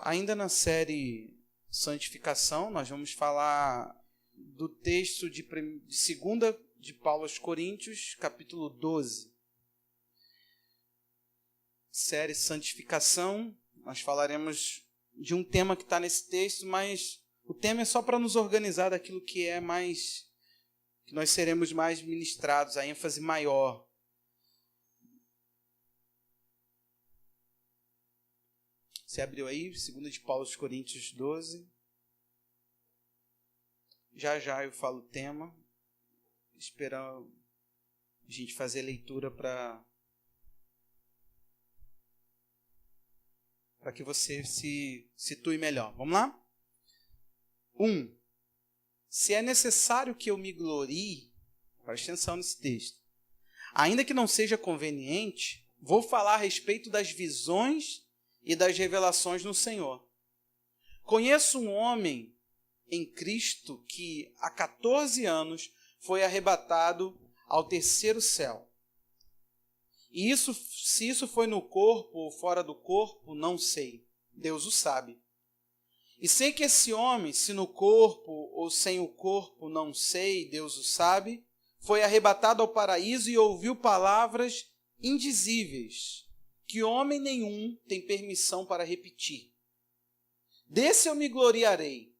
Ainda na série Santificação, nós vamos falar do texto de 2 de Paulo aos Coríntios, capítulo 12. Série Santificação, nós falaremos de um tema que está nesse texto, mas o tema é só para nos organizar daquilo que é mais, que nós seremos mais ministrados, a ênfase maior. Você abriu aí, 2 de Paulo aos Coríntios 12. Já eu falo o tema, esperando a gente fazer a leitura para que você se situe melhor. Vamos lá? 1. Se é necessário que eu me glorie, preste atenção nesse texto, ainda que não seja conveniente, vou falar a respeito das visões e das revelações no Senhor. Conheço um homem em Cristo que há 14 anos foi arrebatado ao terceiro céu. E se isso foi no corpo ou fora do corpo, não sei. Deus o sabe. E sei que esse homem, se no corpo ou sem o corpo, não sei, Deus o sabe, foi arrebatado ao paraíso e ouviu palavras indizíveis, que homem nenhum tem permissão para repetir. Desse eu me gloriarei,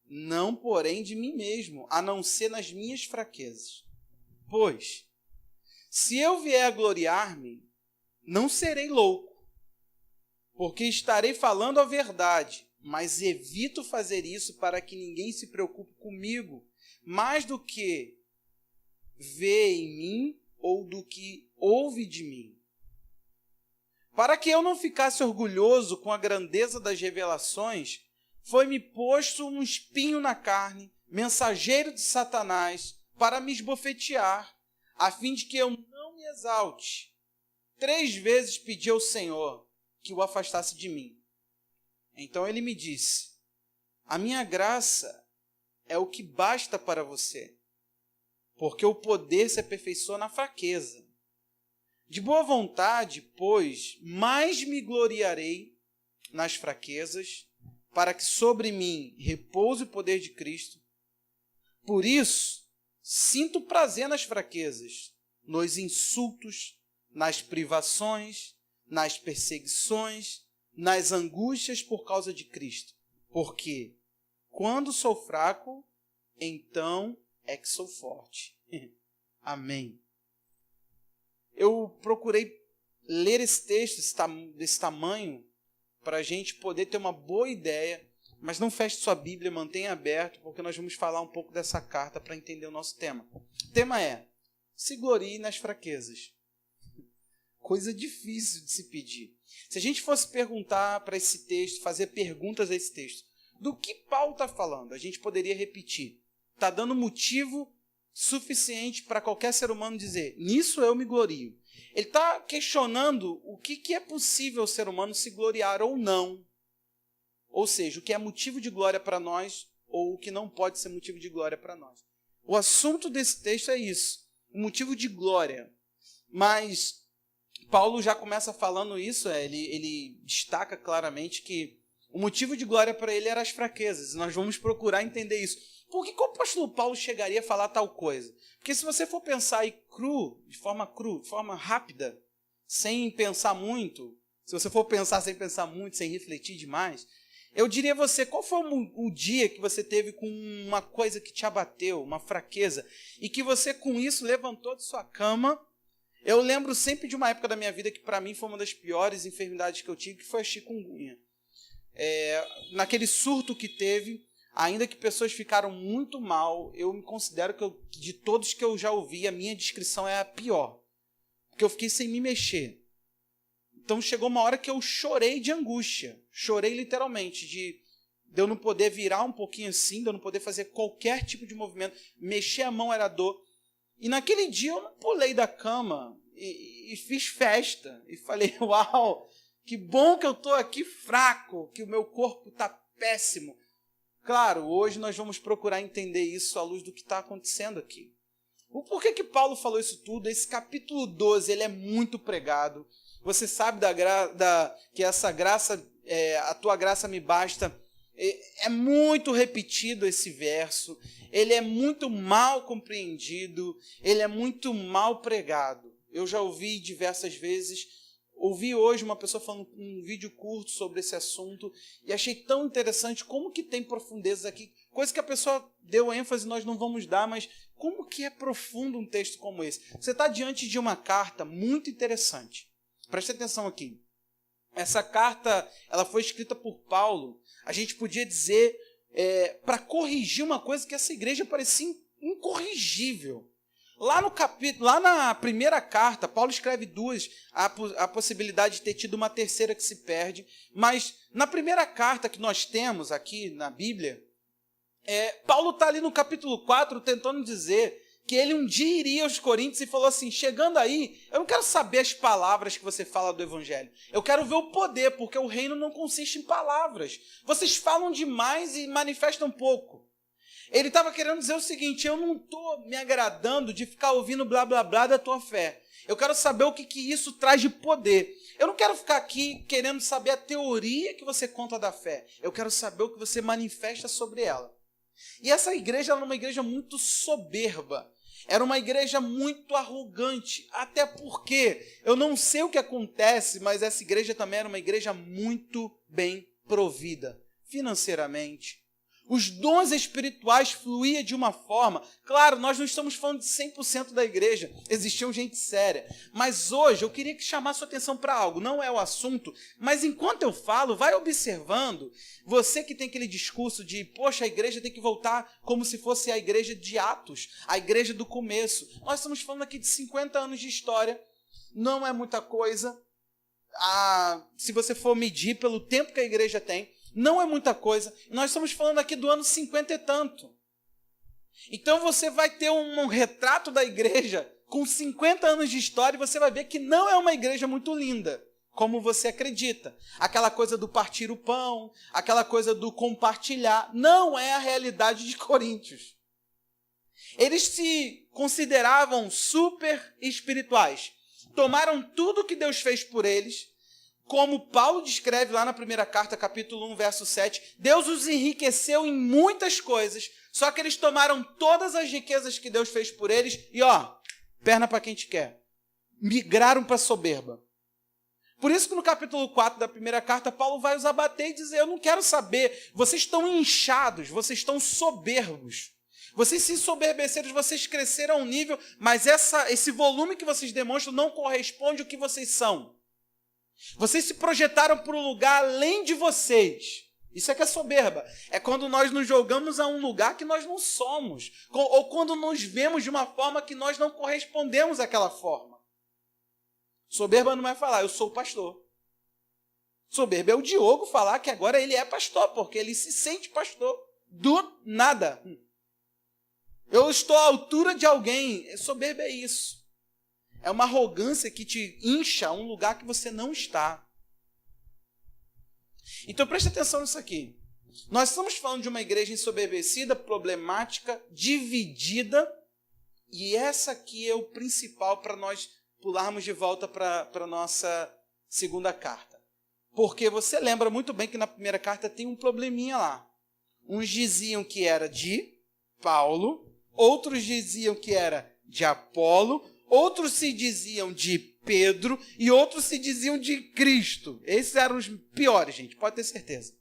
não porém de mim mesmo, a não ser nas minhas fraquezas. Pois, se eu vier a gloriar-me, não serei louco, porque estarei falando a verdade, mas evito fazer isso para que ninguém se preocupe comigo, mais do que vê em mim ou do que ouve de mim. Para que eu não ficasse orgulhoso com a grandeza das revelações, foi-me posto um espinho na carne, mensageiro de Satanás, para me esbofetear, a fim de que eu não me exalte. 3 vezes pedi ao Senhor que o afastasse de mim. Então ele me disse: a minha graça é o que basta para você, porque o poder se aperfeiçoa na fraqueza. De boa vontade, pois, mais me gloriarei nas fraquezas, para que sobre mim repouse o poder de Cristo. Por isso, sinto prazer nas fraquezas, nos insultos, nas privações, nas perseguições, nas angústias por causa de Cristo. Porque, quando sou fraco, então é que sou forte. Amém. Eu procurei ler esse texto desse tamanho para a gente poder ter uma boa ideia, mas não feche sua Bíblia, mantenha aberto, porque nós vamos falar um pouco dessa carta para entender o nosso tema. O tema é: se glorie nas fraquezas. Coisa difícil de se pedir. Se a gente fosse perguntar para esse texto, fazer perguntas a esse texto, do que Paulo está falando, a gente poderia repetir: está dando motivo suficiente para qualquer ser humano dizer, nisso eu me glorio. Ele está questionando o que é possível o ser humano se gloriar ou não. Ou seja, o que é motivo de glória para nós ou o que não pode ser motivo de glória para nós. O assunto desse texto é isso, o motivo de glória. Mas Paulo já começa falando isso, ele destaca claramente que o motivo de glória para ele era as fraquezas. Nós vamos procurar entender isso. Por que o apóstolo Paulo chegaria a falar tal coisa? Porque se você for pensar aí de forma rápida, sem pensar muito, se você for pensar sem pensar muito, sem refletir demais, eu diria a você, qual foi o dia que você teve com uma coisa que te abateu, uma fraqueza, e que você com isso levantou de sua cama? Eu lembro sempre de uma época da minha vida que para mim foi uma das piores enfermidades que eu tive, que foi a chikungunya. Naquele surto que teve, ainda que pessoas ficaram muito mal, eu me considero que de todos que eu já ouvi, a minha descrição é a pior. Porque eu fiquei sem me mexer. Então chegou uma hora que eu chorei de angústia. Chorei literalmente, de eu não poder virar um pouquinho assim, de eu não poder fazer qualquer tipo de movimento. Mexer a mão era dor. E naquele dia eu não pulei da cama e fiz festa. E falei, uau, que bom que eu estou aqui fraco, que o meu corpo está péssimo. Claro, hoje nós vamos procurar entender isso à luz do que está acontecendo aqui. O porquê que Paulo falou isso tudo? Esse capítulo 12 ele é muito pregado. Você sabe que essa graça a tua graça me basta, é muito repetido esse verso, ele é muito mal compreendido, ele é muito mal pregado. Eu já ouvi diversas vezes, ouvi hoje uma pessoa falando um vídeo curto sobre esse assunto e achei tão interessante como que tem profundezas aqui, coisa que a pessoa deu ênfase, nós não vamos dar, mas como que é profundo um texto como esse? Você está diante de uma carta muito interessante. Preste atenção aqui. Essa carta, ela foi escrita por Paulo, a gente podia dizer, para corrigir uma coisa que essa igreja parecia incorrigível. Lá na primeira carta, Paulo escreve duas, a possibilidade de ter tido uma terceira que se perde, mas na primeira carta que nós temos aqui na Bíblia, Paulo está ali no capítulo 4 tentando dizer que ele um dia iria aos Coríntios e falou assim, chegando aí, eu não quero saber as palavras que você fala do Evangelho, eu quero ver o poder, porque o reino não consiste em palavras. Vocês falam demais e manifestam pouco. Ele estava querendo dizer o seguinte, eu não estou me agradando de ficar ouvindo blá blá blá da tua fé. Eu quero saber o que isso traz de poder. Eu não quero ficar aqui querendo saber a teoria que você conta da fé. Eu quero saber o que você manifesta sobre ela. E essa igreja era uma igreja muito soberba. Era uma igreja muito arrogante, até porque, eu não sei o que acontece, mas essa igreja também era uma igreja muito bem provida, financeiramente. Os dons espirituais fluíam de uma forma, claro, nós não estamos falando de 100% da igreja, existiam gente séria, mas hoje eu queria que chamasse sua atenção para algo, não é o assunto, mas enquanto eu falo, vai observando, você que tem aquele discurso de, poxa, a igreja tem que voltar como se fosse a igreja de Atos, a igreja do começo. Nós estamos falando aqui de 50 anos de história, não é muita coisa, se você for medir pelo tempo que a igreja tem, não é muita coisa. Nós estamos falando aqui do ano 50 e tanto. Então você vai ter um retrato da igreja com 50 anos de história e você vai ver que não é uma igreja muito linda, como você acredita. Aquela coisa do partir o pão, aquela coisa do compartilhar, não é a realidade de Coríntios. Eles se consideravam super espirituais. Tomaram tudo que Deus fez por eles, como Paulo descreve lá na primeira carta, capítulo 1, verso 7, Deus os enriqueceu em muitas coisas, só que eles tomaram todas as riquezas que Deus fez por eles e, perna para quem te quer. Migraram para a soberba. Por isso que no capítulo 4 da primeira carta, Paulo vai os abater e dizer, eu não quero saber, vocês estão inchados, vocês estão soberbos. Vocês se ensoberbeceram, vocês cresceram a um nível, mas esse volume que vocês demonstram não corresponde ao que vocês são. Vocês se projetaram para um lugar além de vocês. Isso é que é soberba. É quando nós nos jogamos a um lugar que nós não somos. Ou quando nos vemos de uma forma que nós não correspondemos àquela forma. Soberba não é falar, eu sou pastor. Soberba é o Diogo falar que agora ele é pastor, porque ele se sente pastor. Do nada. Eu estou à altura de alguém. Soberba é isso. É uma arrogância que te incha a um lugar que você não está. Então preste atenção nisso aqui. Nós estamos falando de uma igreja ensoberbecida, problemática, dividida, e essa aqui é o principal para nós pularmos de volta para a nossa segunda carta. Porque você lembra muito bem que na primeira carta tem um probleminha lá. Uns diziam que era de Paulo, outros diziam que era de Apolo, outros se diziam de Pedro e outros se diziam de Cristo. Esses eram os piores, gente, pode ter certeza.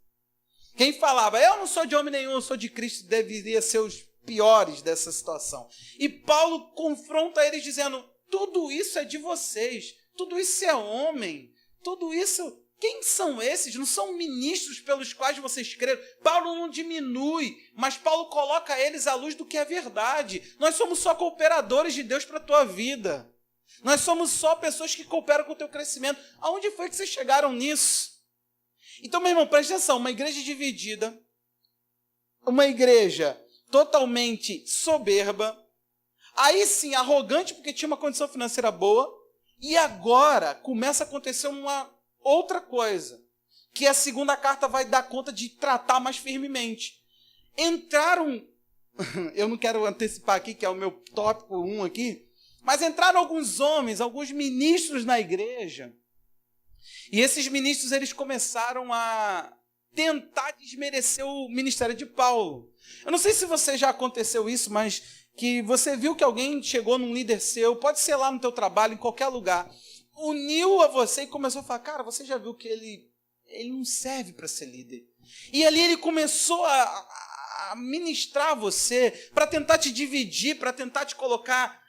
Quem falava, eu não sou de homem nenhum, eu sou de Cristo, deveria ser os piores dessa situação. E Paulo confronta eles dizendo, tudo isso é de vocês, tudo isso é homem, tudo isso... Quem são esses? Não são ministros pelos quais vocês creram. Paulo não diminui, mas Paulo coloca eles à luz do que é verdade. Nós somos só cooperadores de Deus para a tua vida. Nós somos só pessoas que cooperam com o teu crescimento. Aonde foi que vocês chegaram nisso? Então, meu irmão, preste atenção. Uma igreja dividida, uma igreja totalmente soberba, aí sim, arrogante porque tinha uma condição financeira boa, e agora começa a acontecer uma outra coisa, que a segunda carta vai dar conta de tratar mais firmemente. Entraram, eu não quero antecipar aqui, que é o meu tópico 1 aqui, mas entraram alguns homens, alguns ministros na igreja, E esses ministros, eles começaram a tentar desmerecer o ministério de Paulo. Eu não sei se você já aconteceu isso, mas que você viu que alguém chegou num líder seu, pode ser lá no teu trabalho, em qualquer lugar, uniu a você e começou a falar, cara, você já viu que ele não serve para ser líder. E ali ele começou a ministrar você para tentar te dividir, para tentar te colocar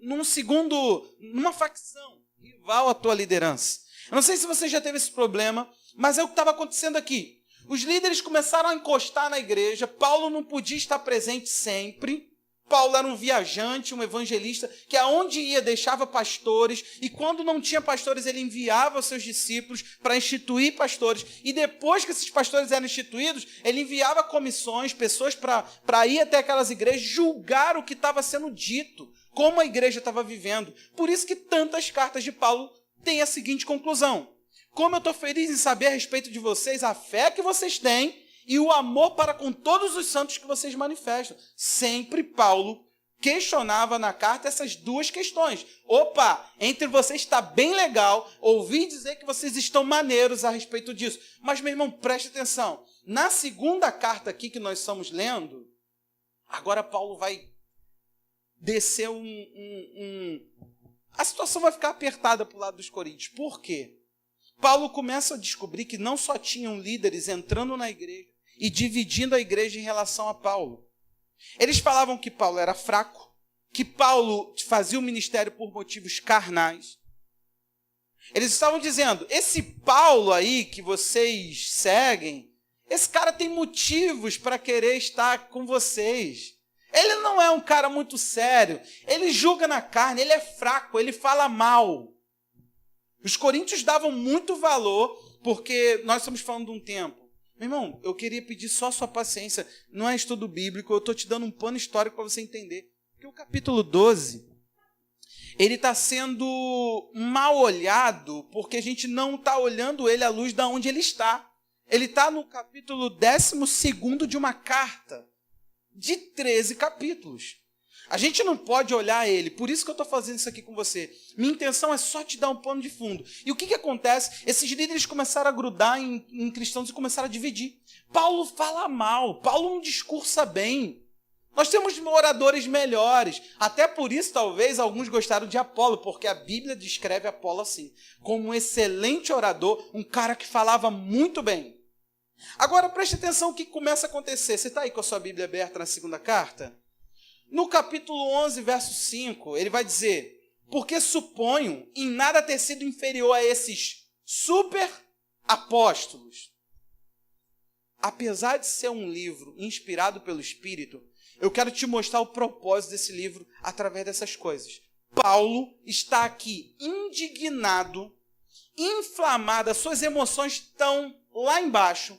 numa facção rival à tua liderança. Eu não sei se você já teve esse problema, mas é o que estava acontecendo aqui. Os líderes começaram a encostar na igreja, Paulo não podia estar presente sempre. Paulo era um viajante, um evangelista, que aonde ia deixava pastores, e quando não tinha pastores, ele enviava os seus discípulos para instituir pastores, e depois que esses pastores eram instituídos, ele enviava comissões, pessoas para ir até aquelas igrejas, julgar o que estava sendo dito, como a igreja estava vivendo. Por isso que tantas cartas de Paulo têm a seguinte conclusão: como eu estou feliz em saber a respeito de vocês, a fé que vocês têm, e o amor para com todos os santos que vocês manifestam. Sempre Paulo questionava na carta essas duas questões. Opa, entre vocês está bem legal, ouvi dizer que vocês estão maneiros a respeito disso. Mas, meu irmão, preste atenção. Na segunda carta aqui que nós estamos lendo, agora Paulo vai descer A situação vai ficar apertada para o lado dos coríntios. Por quê? Paulo começa a descobrir que não só tinham líderes entrando na igreja e dividindo a igreja em relação a Paulo. Eles falavam que Paulo era fraco, que Paulo fazia o ministério por motivos carnais. Eles estavam dizendo, esse Paulo aí que vocês seguem, esse cara tem motivos para querer estar com vocês. Ele não é um cara muito sério, ele julga na carne, ele é fraco, ele fala mal. Os coríntios davam muito valor, porque nós estamos falando de um tempo. Meu irmão, eu queria pedir só a sua paciência, não é estudo bíblico, eu estou te dando um pano histórico para você entender. Porque o capítulo 12, ele está sendo mal olhado, porque a gente não está olhando ele à luz de onde ele está. Ele está no capítulo 12 de uma carta, de 13 capítulos. A gente não pode olhar ele, por isso que eu estou fazendo isso aqui com você. Minha intenção é só te dar um pano de fundo. E o que acontece? Esses líderes começaram a grudar em cristãos e começaram a dividir. Paulo fala mal, Paulo não discursa bem. Nós temos oradores melhores. Até por isso, talvez, alguns gostaram de Apolo, porque a Bíblia descreve Apolo assim, como um excelente orador, um cara que falava muito bem. Agora, preste atenção o que começa a acontecer. Você está aí com a sua Bíblia aberta na segunda carta? No capítulo 11, verso 5, ele vai dizer, porque suponho em nada ter sido inferior a esses super apóstolos. Apesar de ser um livro inspirado pelo Espírito, eu quero te mostrar o propósito desse livro através dessas coisas. Paulo está aqui indignado, inflamado, as suas emoções estão lá embaixo.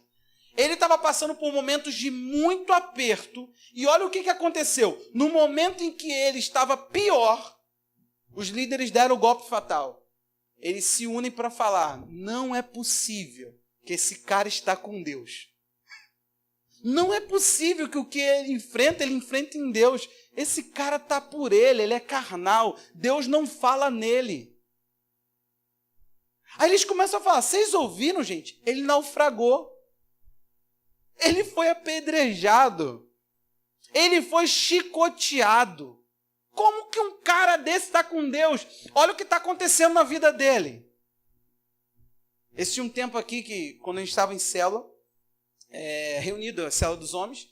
Ele estava passando por momentos de muito aperto, e olha o que aconteceu. No momento em que ele estava pior, os líderes deram o golpe fatal. Eles se unem para falar, não é possível que esse cara está com Deus. Não é possível que o que ele enfrenta em Deus. Esse cara está por ele é carnal, Deus não fala nele. Aí eles começam a falar, vocês ouviram, gente? Ele naufragou. Ele foi apedrejado. Ele foi chicoteado. Como que um cara desse está com Deus? Olha o que está acontecendo na vida dele. Esse tinha um tempo aqui que, quando a gente estava em célula, reunido, a célula dos homens,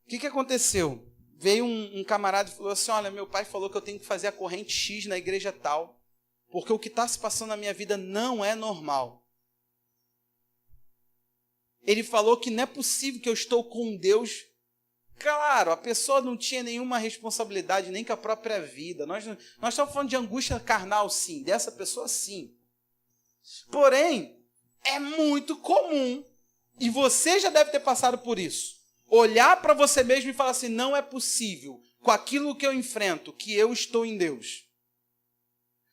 o que aconteceu? Veio um camarada e falou assim, olha, meu pai falou que eu tenho que fazer a corrente X na igreja tal, porque o que está se passando na minha vida não é normal. Ele falou que não é possível que eu estou com Deus. Claro, a pessoa não tinha nenhuma responsabilidade nem com a própria vida. Nós estamos falando de angústia carnal, sim. Dessa pessoa, sim. Porém, é muito comum, e você já deve ter passado por isso, olhar para você mesmo e falar assim, não é possível, com aquilo que eu enfrento, que eu estou em Deus.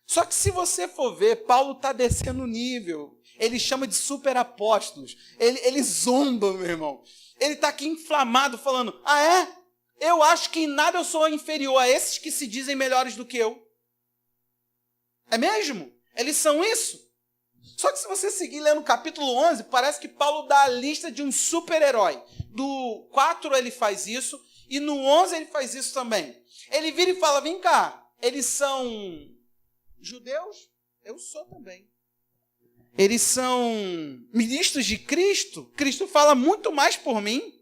Só que se você for ver, Paulo está descendo o nível. Ele chama de super apóstolos. Ele zomba, meu irmão. Ele está aqui inflamado, falando, eu acho que em nada eu sou inferior a esses que se dizem melhores do que eu. É mesmo? Eles são isso. Só que se você seguir lendo o capítulo 11, parece que Paulo dá a lista de um super-herói. Do 4 ele faz isso, e no 11 ele faz isso também. Ele vira e fala, vem cá, eles são judeus? Eu sou também. Eles são ministros de Cristo? Cristo fala muito mais por mim.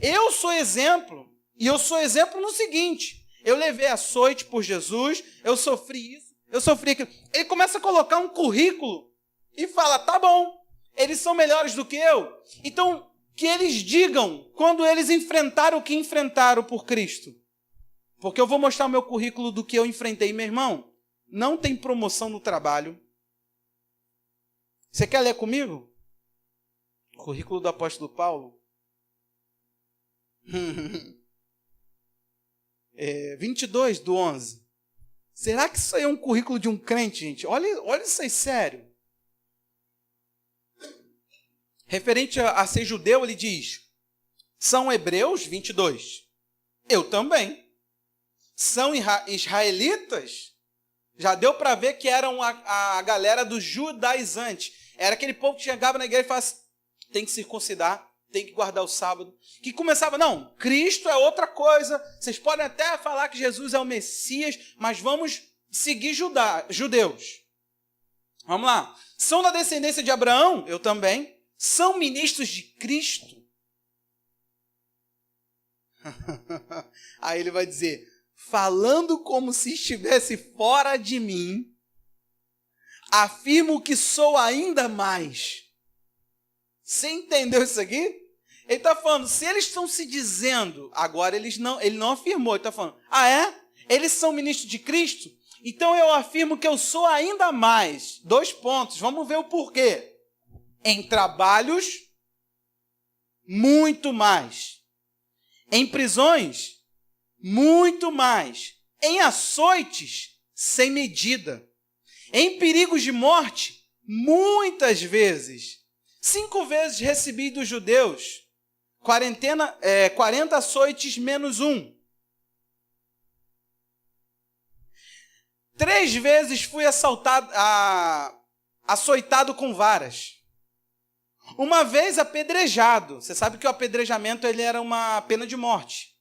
Eu sou exemplo, e eu sou exemplo no seguinte, eu levei açoite por Jesus, eu sofri isso, eu sofri aquilo. Ele começa a colocar um currículo e fala, tá bom, eles são melhores do que eu. Então, que eles digam quando eles enfrentaram o que enfrentaram por Cristo. Porque eu vou mostrar o meu currículo do que eu enfrentei. Meu irmão, não tem promoção no trabalho. Você quer ler comigo? O currículo do apóstolo Paulo. 22 do 11. Será que isso aí é um currículo de um crente, gente? Olha isso aí, sério. Referente a ser judeu, ele diz, são hebreus, 22. Eu também. São israelitas? Já deu para ver que eram a galera dos judaizantes. Era aquele povo que chegava na igreja e falava assim, tem que circuncidar, tem que guardar o sábado. Que começava, não, Cristo é outra coisa. Vocês podem até falar que Jesus é o Messias, mas vamos seguir judeus. Vamos lá. São da descendência de Abraão? Eu também. São ministros de Cristo? Aí ele vai dizer, falando como se estivesse fora de mim, afirmo que sou ainda mais. Você entendeu isso aqui? Ele está falando, se eles estão se dizendo, agora ele não afirmou, ele está falando, eles são ministros de Cristo? Então eu afirmo que eu sou ainda mais. 2 pontos, vamos ver o porquê. Em trabalhos, muito mais. Em prisões, muito mais. Em açoites, sem medida. Em perigos de morte, muitas vezes. 5 vezes recebi dos judeus 40 açoites menos 1. 3 vezes fui açoitado com varas. 1 vez apedrejado. Você sabe que o apedrejamento ele era uma pena de morte.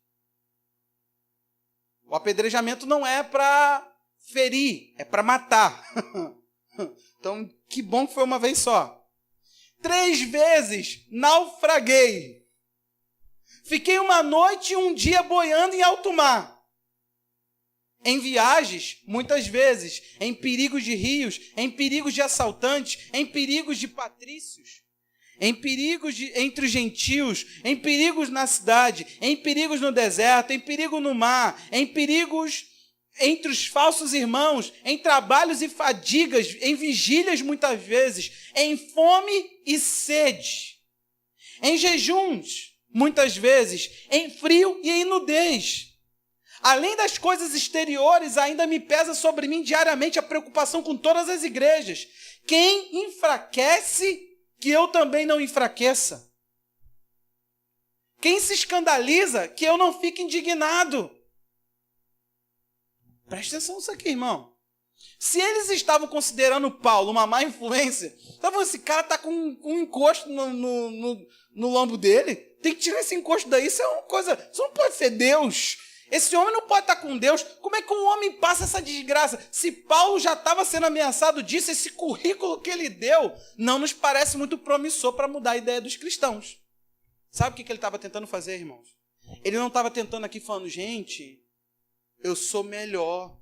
O apedrejamento não é para ferir, é para matar. Então, que bom que foi 1 vez só. 3 vezes naufraguei. Fiquei 1 noite e 1 dia boiando em alto mar. Em viagens, muitas vezes, em perigos de rios, em perigos de assaltantes, em perigos de patrícios, em perigos entre os gentios, em perigos na cidade, em perigos no deserto, em perigo no mar, em perigos entre os falsos irmãos, em trabalhos e fadigas, em vigílias muitas vezes, em fome e sede, em jejuns, muitas vezes, em frio e em nudez. Além das coisas exteriores, ainda me pesa sobre mim diariamente a preocupação com todas as igrejas. Quem enfraquece, que eu também não enfraqueça. Quem se escandaliza, que eu não fique indignado. Presta atenção nisso aqui, irmão. Se eles estavam considerando Paulo uma má influência, estavam esse cara está com um encosto no lombo dele, tem que tirar esse encosto daí, isso é uma coisa, isso não pode ser Deus. Esse homem não pode estar com Deus. Como é que um homem passa essa desgraça? Se Paulo já estava sendo ameaçado disso, esse currículo que ele deu não nos parece muito promissor para mudar a ideia dos cristãos. Sabe o que ele estava tentando fazer, irmãos? Ele não estava tentando aqui falando, gente, eu sou melhor.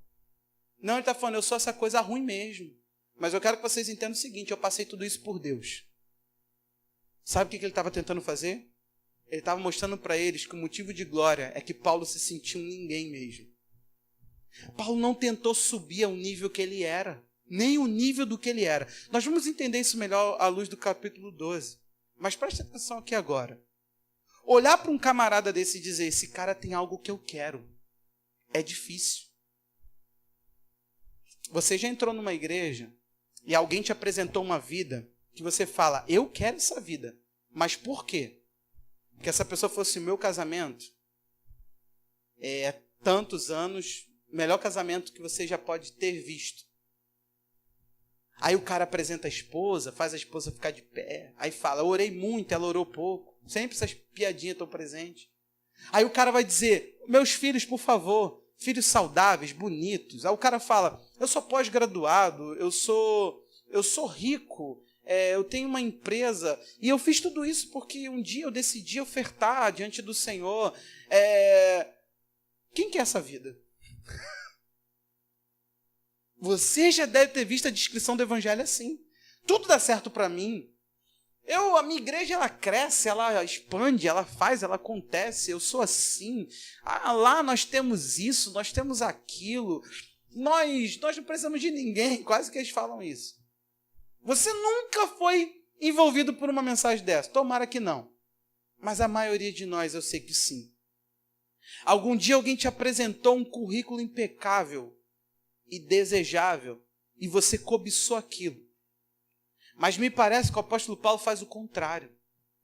Não, ele está falando, eu sou essa coisa ruim mesmo. Mas eu quero que vocês entendam o seguinte, eu passei tudo isso por Deus. Sabe o que ele estava tentando fazer? Ele estava mostrando para eles que o motivo de glória é que Paulo se sentiu um ninguém mesmo. Paulo não tentou subir ao nível que ele era, nem o nível do que ele era. Nós vamos entender isso melhor à luz do capítulo 12. Mas preste atenção aqui agora. Olhar para um camarada desse e dizer, esse cara tem algo que eu quero, é difícil. Você já entrou numa igreja e alguém te apresentou uma vida que você fala, eu quero essa vida. Mas por quê? Que essa pessoa fosse o meu casamento, tantos anos, melhor casamento que você já pode ter visto. Aí o cara apresenta a esposa, faz a esposa ficar de pé. Aí fala, eu orei muito, ela orou pouco. Sempre essas piadinhas estão presentes. Aí o cara vai dizer, meus filhos, por favor, filhos saudáveis, bonitos. Aí o cara fala, eu sou pós-graduado, eu sou rico, eu tenho uma empresa. E eu fiz tudo isso porque um dia eu decidi ofertar diante do Senhor. Quem quer essa vida? Você já deve ter visto a descrição do evangelho assim. Tudo dá certo para mim. A minha igreja, ela cresce, ela expande, ela faz, ela acontece. Eu sou assim. Lá nós temos isso, nós temos aquilo. Nós não precisamos de ninguém. Quase que eles falam isso. Você nunca foi envolvido por uma mensagem dessa. Tomara que não. Mas a maioria de nós, eu sei que sim. Algum dia alguém te apresentou um currículo impecável e desejável, e você cobiçou aquilo. Mas me parece que o apóstolo Paulo faz o contrário.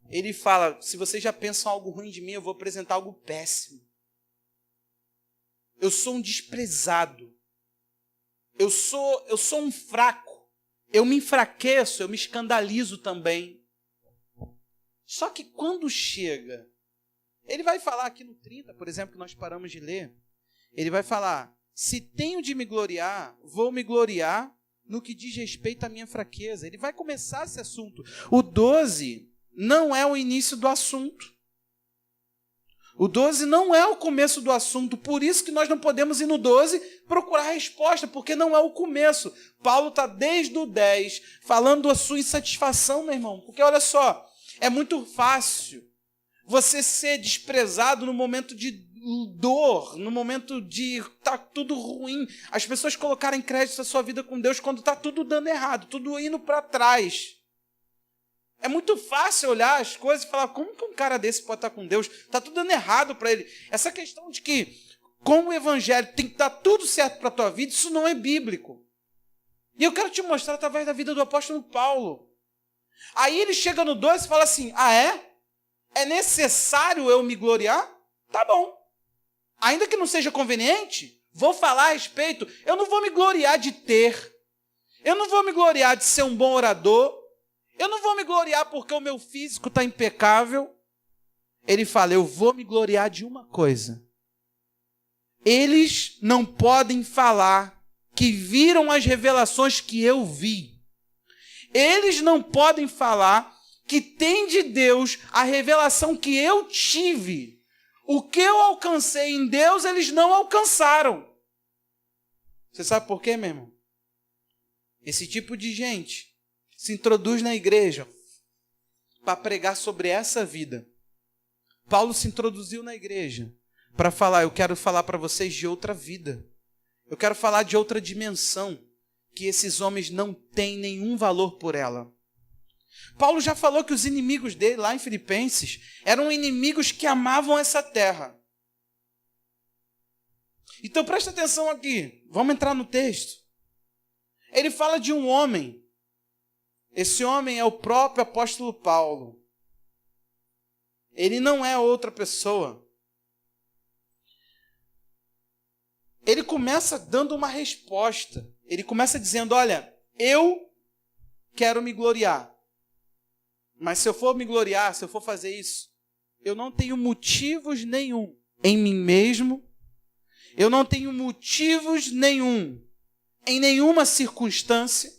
Ele fala, se vocês já pensam algo ruim de mim, eu vou apresentar algo péssimo. Eu sou um desprezado. Eu sou um fraco. Eu me enfraqueço, eu me escandalizo também. Só que quando chega, ele vai falar aqui no 30, por exemplo, que nós paramos de ler, ele vai falar, se tenho de me gloriar, vou me gloriar no que diz respeito à minha fraqueza. Ele vai começar esse assunto. O 12 não é o início do assunto. O 12 não é o começo do assunto. Por isso que nós não podemos ir no 12 procurar a resposta, porque não é o começo. Paulo está desde o 10 falando a sua insatisfação, meu irmão. Porque olha só, é muito fácil você ser desprezado no momento de dor, no momento de tá tudo ruim, as pessoas colocarem crédito na sua vida com Deus quando está tudo dando errado, tudo indo para trás. É muito fácil olhar as coisas e falar, como que um cara desse pode estar com Deus? Está tudo dando errado para ele. Essa questão de que com o evangelho tem que dar tudo certo para a tua vida, isso não é bíblico. E eu quero te mostrar através da vida do apóstolo Paulo. Aí ele chega no 2 e fala assim, é necessário eu me gloriar? Tá bom. Ainda que não seja conveniente, vou falar a respeito. Eu não vou me gloriar de ter. Eu não vou me gloriar de ser um bom orador. Eu não vou me gloriar porque o meu físico está impecável. Ele fala, eu vou me gloriar de uma coisa. Eles não podem falar que viram as revelações que eu vi. Eles não podem falar que tem de Deus a revelação que eu tive. O que eu alcancei em Deus, eles não alcançaram. Você sabe por quê, meu irmão? Esse tipo de gente se introduz na igreja para pregar sobre essa vida. Paulo se introduziu na igreja para falar, eu quero falar para vocês de outra vida. Eu quero falar de outra dimensão, que esses homens não têm nenhum valor por ela. Paulo já falou que os inimigos dele, lá em Filipenses, eram inimigos que amavam essa terra. Então presta atenção aqui, vamos entrar no texto. Ele fala de um homem. Esse homem é o próprio apóstolo Paulo. Ele não é outra pessoa. Ele começa dando uma resposta. Ele começa dizendo, olha, eu quero me gloriar. Mas se eu for me gloriar, se eu for fazer isso, eu não tenho motivos nenhum em mim mesmo, eu não tenho motivos nenhum em nenhuma circunstância,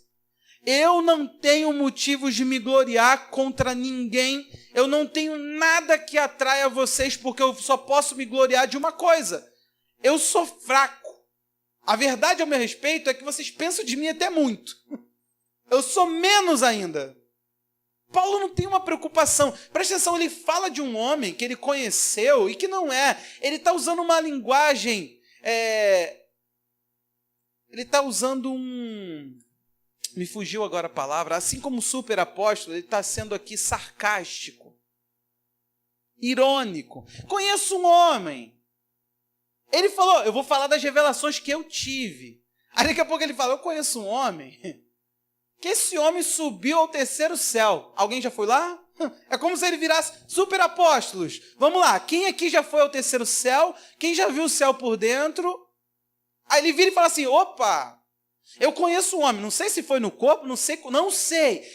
eu não tenho motivos de me gloriar contra ninguém, eu não tenho nada que atraia vocês, porque eu só posso me gloriar de uma coisa, eu sou fraco. A verdade ao meu respeito é que vocês pensam de mim até muito. Eu sou menos ainda. Paulo não tem uma preocupação. Presta atenção, ele fala de um homem que ele conheceu e que não é. Ele está usando uma linguagem... Ele está usando me fugiu agora a palavra. Assim como o super apóstolo, ele está sendo aqui sarcástico. Irônico. Conheço um homem. Ele falou, eu vou falar das revelações que eu tive. Aí daqui a pouco ele fala, eu conheço um homem... que esse homem subiu ao 3º céu. Alguém já foi lá? É como se ele virasse super apóstolos. Vamos lá, quem aqui já foi ao 3º céu? Quem já viu o céu por dentro? Aí ele vira e fala assim, opa, Eu conheço um homem, não sei se foi no corpo, não sei.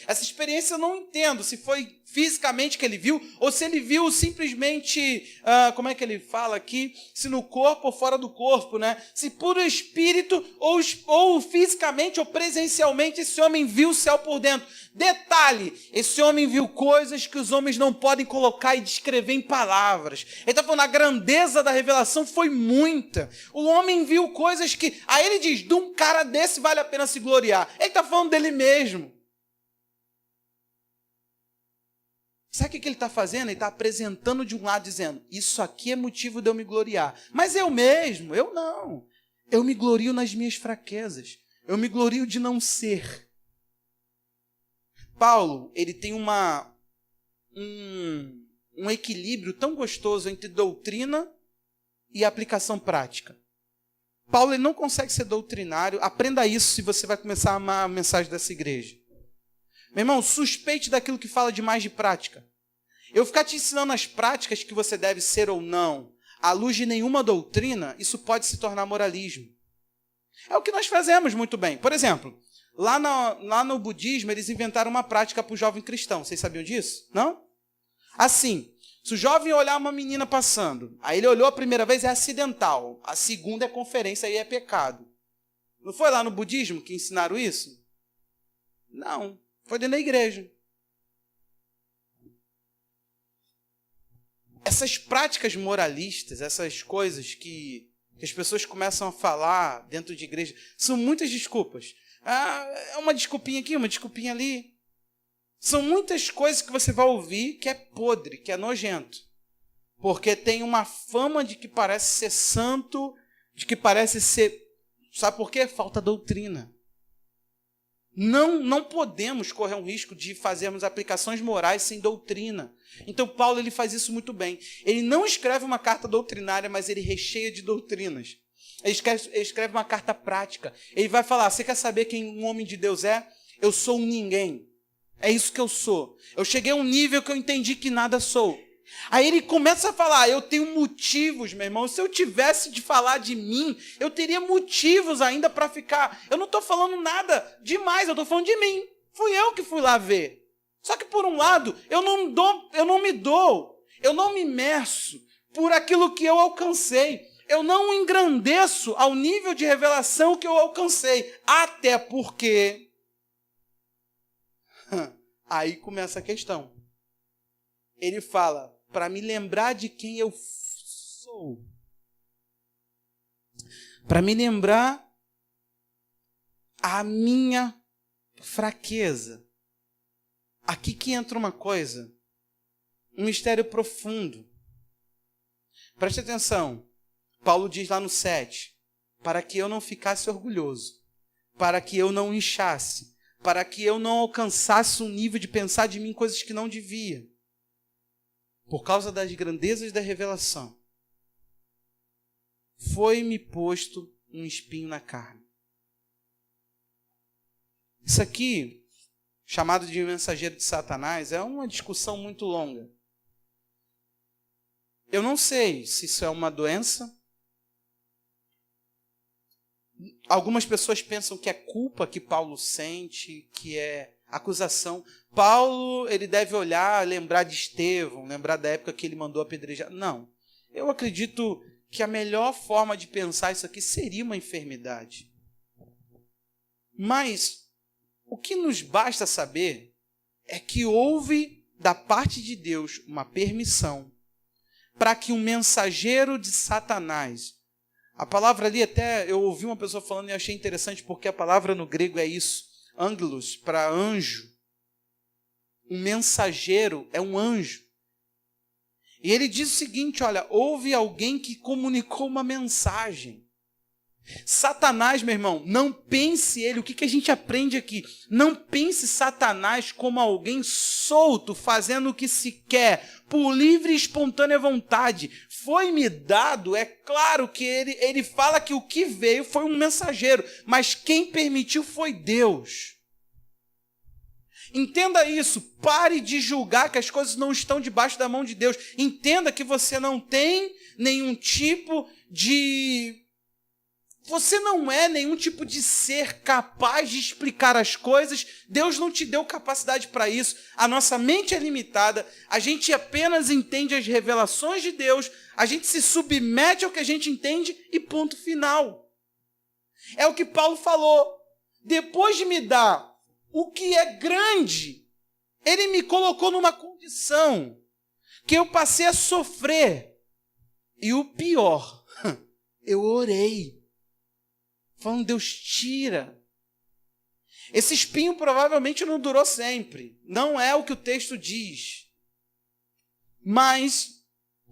Essa experiência eu não entendo, se foi fisicamente que ele viu, ou se ele viu simplesmente, como é que ele fala aqui? Se no corpo ou fora do corpo, né? Se por espírito ou fisicamente ou presencialmente esse homem viu o céu por dentro. Detalhe, esse homem viu coisas que os homens não podem colocar e descrever em palavras. Ele está falando, a grandeza da revelação foi muita. O homem viu coisas que, aí ele diz, de um cara desse vale a pena se gloriar. Ele está falando dele mesmo. Sabe o que ele está fazendo? Ele está apresentando de um lado, dizendo, isso aqui é motivo de eu me gloriar. Mas eu mesmo, eu não. Eu me glorio nas minhas fraquezas. Eu me glorio de não ser. Paulo, ele tem um equilíbrio tão gostoso entre doutrina e aplicação prática. Paulo, ele não consegue ser doutrinário. Aprenda isso se você vai começar a amar a mensagem dessa igreja. Meu irmão, suspeite daquilo que fala demais de prática. Eu ficar te ensinando as práticas que você deve ser ou não, à luz de nenhuma doutrina, isso pode se tornar moralismo. É o que nós fazemos muito bem. Por exemplo, lá no budismo, eles inventaram uma prática para o jovem cristão. Vocês sabiam disso? Não? Assim, se o jovem olhar uma menina passando, aí ele olhou a primeira vez, é acidental. A segunda é conferência, aí é pecado. Não foi lá no budismo que ensinaram isso? Não. Foi dentro da igreja. Essas práticas moralistas, essas coisas que as pessoas começam a falar dentro de igreja, são muitas desculpas. É uma desculpinha aqui, uma desculpinha ali. São muitas coisas que você vai ouvir que é podre, que é nojento. Porque tem uma fama de que parece ser santo, de que parece ser... Sabe por quê? Falta doutrina. Não podemos correr um risco de fazermos aplicações morais sem doutrina. Então Paulo, ele faz isso muito bem. Ele não escreve uma carta doutrinária, mas ele recheia de doutrinas. Ele escreve uma carta prática. Ele vai falar, você quer saber quem um homem de Deus é? Eu sou um ninguém. É isso que eu sou. Eu cheguei a um nível que eu entendi que nada sou. Aí ele começa a falar, eu tenho motivos, meu irmão. Se eu tivesse de falar de mim, eu teria motivos ainda para ficar. Eu não estou falando nada demais, eu estou falando de mim. Fui eu que fui lá ver. Só que por um lado, eu não me imerso por aquilo que eu alcancei. Eu não engrandeço ao nível de revelação que eu alcancei. Até porque... Aí começa a questão. Ele fala, para me lembrar de quem eu sou. Para me lembrar a minha fraqueza. Aqui que entra uma coisa, um mistério profundo. Preste atenção. Paulo diz lá no 7, para que eu não ficasse orgulhoso, para que eu não inchasse, para que eu não alcançasse um nível de pensar de mim coisas que não devia. Por causa das grandezas da revelação, foi-me posto um espinho na carne. Isso aqui, chamado de mensageiro de Satanás, é uma discussão muito longa. Eu não sei se isso é uma doença. Algumas pessoas pensam que é culpa que Paulo sente, que é acusação. Paulo, ele deve olhar, lembrar de Estevão, lembrar da época que ele mandou apedrejar. Não. Eu acredito que a melhor forma de pensar isso aqui seria uma enfermidade. Mas o que nos basta saber é que houve da parte de Deus uma permissão para que um mensageiro de Satanás, a palavra ali até eu ouvi uma pessoa falando e achei interessante porque a palavra no grego é isso, angelos, para anjo. Um mensageiro é um anjo. E ele diz o seguinte, olha, houve alguém que comunicou uma mensagem. Satanás, meu irmão, não pense ele, o que a gente aprende aqui? Não pense Satanás como alguém solto, fazendo o que se quer, por livre e espontânea vontade. Foi-me dado, é claro que ele fala que o que veio foi um mensageiro, mas quem permitiu foi Deus. Entenda isso, pare de julgar que as coisas não estão debaixo da mão de Deus. Entenda que você não tem nenhum tipo de Você não é nenhum tipo de ser capaz de explicar as coisas. Deus não te deu capacidade para isso. A nossa mente é limitada. A gente apenas entende as revelações de Deus. A gente se submete ao que a gente entende e ponto final. É o que Paulo falou. Depois de me dar o que é grande, ele me colocou numa condição que eu passei a sofrer. E o pior, eu orei. Falando, Deus, tira. Esse espinho provavelmente não durou sempre. Não é o que o texto diz. Mas,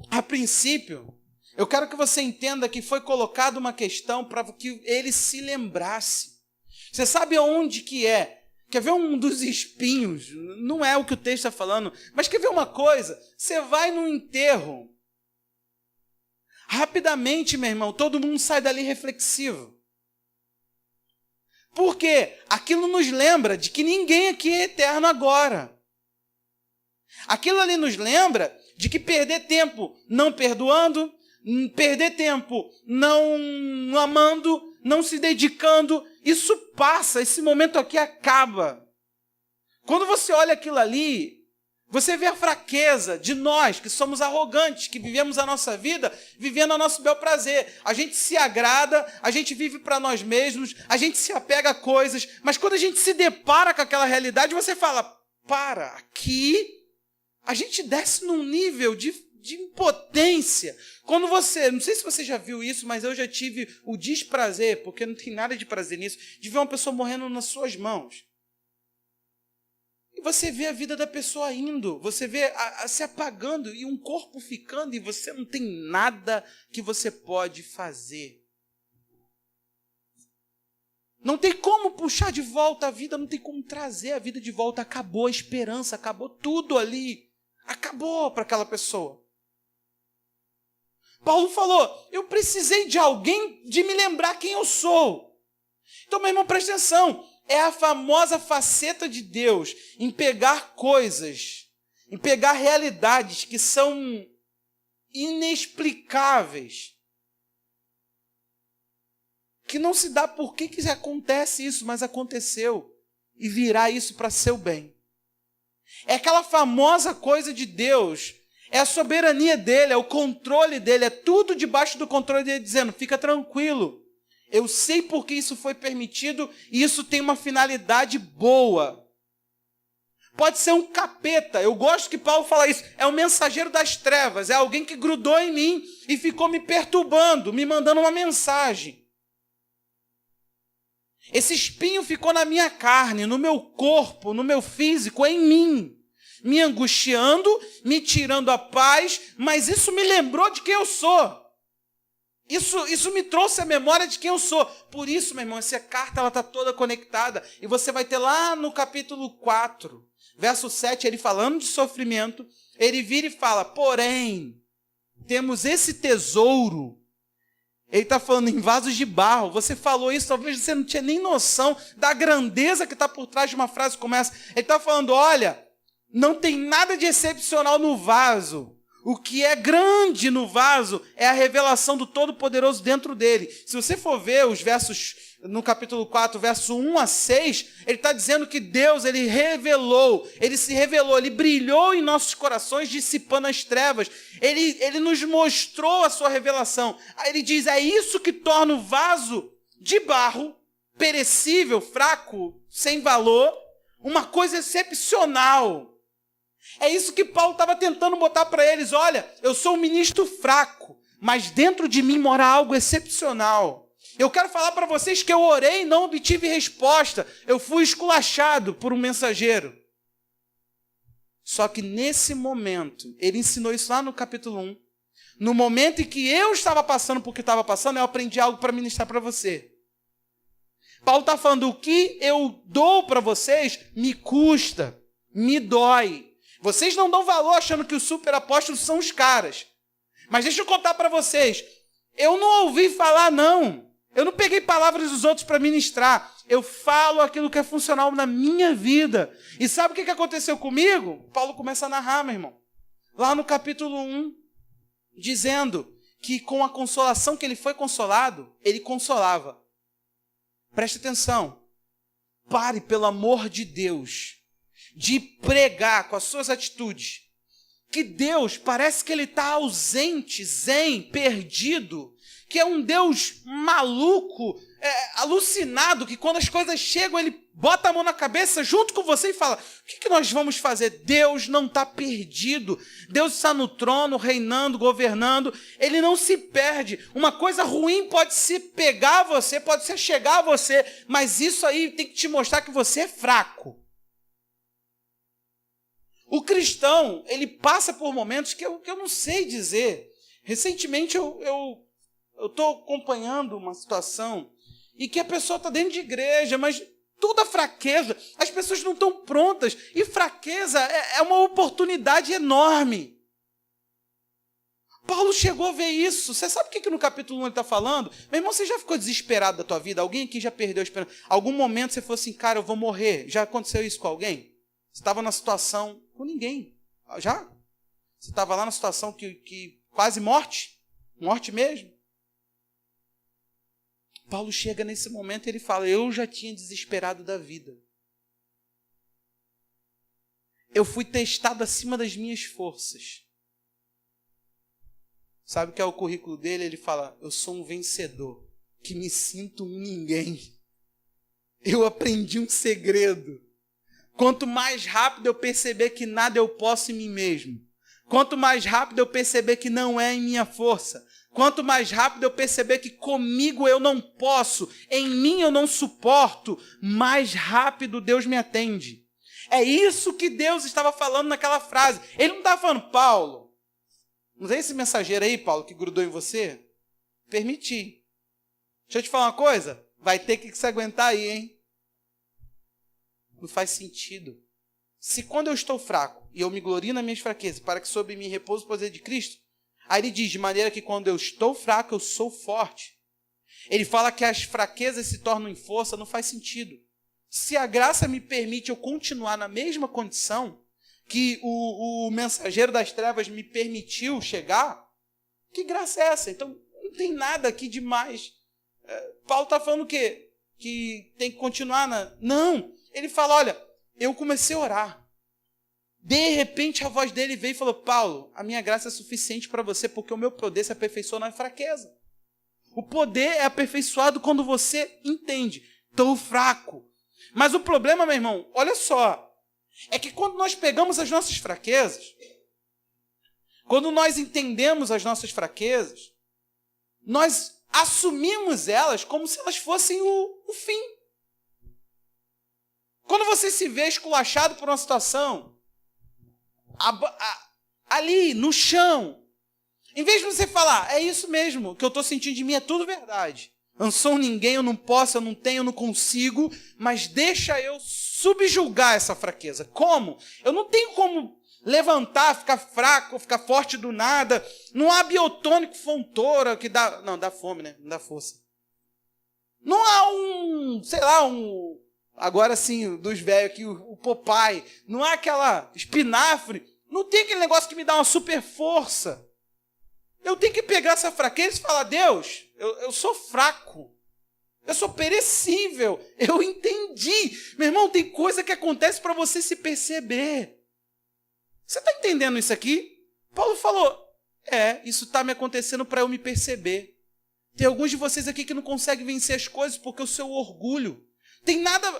a princípio, eu quero que você entenda que foi colocada uma questão para que ele se lembrasse. Você sabe aonde que é? Quer ver um dos espinhos? Não é o que o texto está falando. Mas quer ver uma coisa? Você vai num enterro. Rapidamente, meu irmão, todo mundo sai dali reflexivo. Porque aquilo nos lembra de que ninguém aqui é eterno agora. Aquilo ali nos lembra de que perder tempo não perdoando, perder tempo não amando, não se dedicando, isso passa, esse momento aqui acaba. Quando você olha aquilo ali, você vê a fraqueza de nós, que somos arrogantes, que vivemos a nossa vida vivendo a nosso bel prazer. A gente se agrada, a gente vive para nós mesmos, a gente se apega a coisas, mas quando a gente se depara com aquela realidade, você fala, para, aqui a gente desce num nível de impotência. Quando você, não sei se você já viu isso, mas eu já tive o desprazer, porque não tem nada de prazer nisso, de ver uma pessoa morrendo nas suas mãos. Você vê a vida da pessoa indo, você vê se apagando e um corpo ficando e você não tem nada que você pode fazer. Não tem como puxar de volta a vida, não tem como trazer a vida de volta. Acabou a esperança, acabou tudo ali. Acabou para aquela pessoa. Paulo falou, eu precisei de alguém de me lembrar quem eu sou. Então, meu irmão, presta atenção. É a famosa faceta de Deus em pegar coisas, em pegar realidades que são inexplicáveis, que não se dá por que acontece isso, mas aconteceu, e virar isso para seu bem. É aquela famosa coisa de Deus, é a soberania dele, é o controle dele, é tudo debaixo do controle dele, dizendo, fica tranquilo. Eu sei porque isso foi permitido e isso tem uma finalidade boa. Pode ser um capeta. Eu gosto que Paulo fala isso. É um mensageiro das trevas. É alguém que grudou em mim e ficou me perturbando, me mandando uma mensagem. Esse espinho ficou na minha carne, no meu corpo, no meu físico, em mim. Me angustiando, me tirando a paz, mas isso me lembrou de quem eu sou. Isso me trouxe a memória de quem eu sou. Por isso, meu irmão, essa carta está toda conectada. E você vai ter lá no capítulo 4, verso 7, ele falando de sofrimento, ele vira e fala, porém, temos esse tesouro. Ele está falando em vasos de barro. Você falou isso, talvez você não tinha nem noção da grandeza que está por trás de uma frase como essa. Ele está falando, olha, não tem nada de excepcional no vaso. O que é grande no vaso é a revelação do Todo-Poderoso dentro dele. Se você for ver os versos, no capítulo 4, verso 1 a 6, ele está dizendo que Deus, ele se revelou, ele brilhou em nossos corações, dissipando as trevas. Ele nos mostrou a sua revelação. Aí ele diz, é isso que torna o vaso de barro, perecível, fraco, sem valor, uma coisa excepcional. É isso que Paulo estava tentando botar para eles. Olha, eu sou um ministro fraco, mas dentro de mim mora algo excepcional. Eu quero falar para vocês que eu orei e não obtive resposta. Eu fui esculachado por um mensageiro. Só que nesse momento, ele ensinou isso lá no capítulo 1. No momento em que eu estava passando por que estava passando, eu aprendi algo para ministrar para você. Paulo está falando, o que eu dou para vocês me custa, me dói. Vocês não dão valor achando que os superapóstolos são os caras. Mas deixa eu contar para vocês. Eu não ouvi falar, não. Eu não peguei palavras dos outros para ministrar. Eu falo aquilo que é funcional na minha vida. E sabe o que aconteceu comigo? Paulo começa a narrar, meu irmão. Lá no capítulo 1, dizendo que com a consolação que ele foi consolado, ele consolava. Preste atenção. Pare, pelo amor de Deus, de pregar com as suas atitudes que Deus parece que ele está ausente, zen, perdido, que é um Deus maluco, alucinado, que quando as coisas chegam, ele bota a mão na cabeça junto com você e fala: o que nós vamos fazer? Deus não está perdido. Deus está no trono, reinando, governando. Ele não se perde. Uma coisa ruim pode se pegar a você, pode se chegar a você, mas isso aí tem que te mostrar que você é fraco. O cristão, ele passa por momentos que eu não sei dizer. Recentemente eu estou acompanhando uma situação e que a pessoa está dentro de igreja, mas toda fraqueza, as pessoas não estão prontas, e fraqueza é uma oportunidade enorme. Paulo chegou a ver isso. Você sabe o que no capítulo 1 ele está falando? Meu irmão, você já ficou desesperado da tua vida? Alguém aqui já perdeu a esperança? Algum momento você falou assim: cara, eu vou morrer. Já aconteceu isso com alguém? Você estava na situação com ninguém. Já? Você estava lá na situação que quase morte mesmo. Paulo chega nesse momento e ele fala: eu já tinha desesperado da vida. Eu fui testado acima das minhas forças. Sabe o que é o currículo dele? Ele fala: eu sou um vencedor, que me sinto um ninguém. Eu aprendi um segredo. Quanto mais rápido eu perceber que nada eu posso em mim mesmo, quanto mais rápido eu perceber que não é em minha força, quanto mais rápido eu perceber que comigo eu não posso, em mim eu não suporto, mais rápido Deus me atende. É isso que Deus estava falando naquela frase. Ele não estava falando: Paulo, não sei esse mensageiro aí, Paulo, que grudou em você? Permiti. Deixa eu te falar uma coisa, vai ter que se aguentar aí, hein? Não faz sentido. Se quando eu estou fraco e eu me glorio nas minhas fraquezas, para que sobre mim repouse o poder de Cristo, aí ele diz: de maneira que quando eu estou fraco, eu sou forte. Ele fala que as fraquezas se tornam em força, não faz sentido. Se a graça me permite eu continuar na mesma condição que o mensageiro das trevas me permitiu chegar, que graça é essa? Então, não tem nada aqui demais. Paulo está falando o quê? Que tem que continuar na... Não! Ele fala: olha, eu comecei a orar. De repente a voz dele veio e falou: Paulo, a minha graça é suficiente para você, porque o meu poder se aperfeiçoa na fraqueza. O poder é aperfeiçoado quando você entende: estou fraco. Mas o problema, meu irmão, olha só, é que quando nós pegamos as nossas fraquezas, quando nós entendemos as nossas fraquezas, nós assumimos elas como se elas fossem o fim. Quando você se vê esculachado por uma situação, ali, no chão, em vez de você falar: é isso mesmo, o que eu estou sentindo de mim é tudo verdade. Eu não sou ninguém, eu não posso, eu não tenho, eu não consigo, mas deixa eu subjugar essa fraqueza. Como? Eu não tenho como levantar, ficar fraco, ficar forte do nada. Não há biotônico fontoura que dá... Não, dá fome, né? Não dá força. Não há agora sim, dos velhos aqui, o Popeye, não há aquela espinafre, não tem aquele negócio que me dá uma super força. Eu tenho que pegar essa fraqueza e falar: Deus, eu sou fraco, eu sou perecível, eu entendi. Meu irmão, tem coisa que acontece para você se perceber. Você está entendendo isso aqui? Paulo falou: isso está me acontecendo para eu me perceber. Tem alguns de vocês aqui que não conseguem vencer as coisas porque o seu orgulho... Tem nada...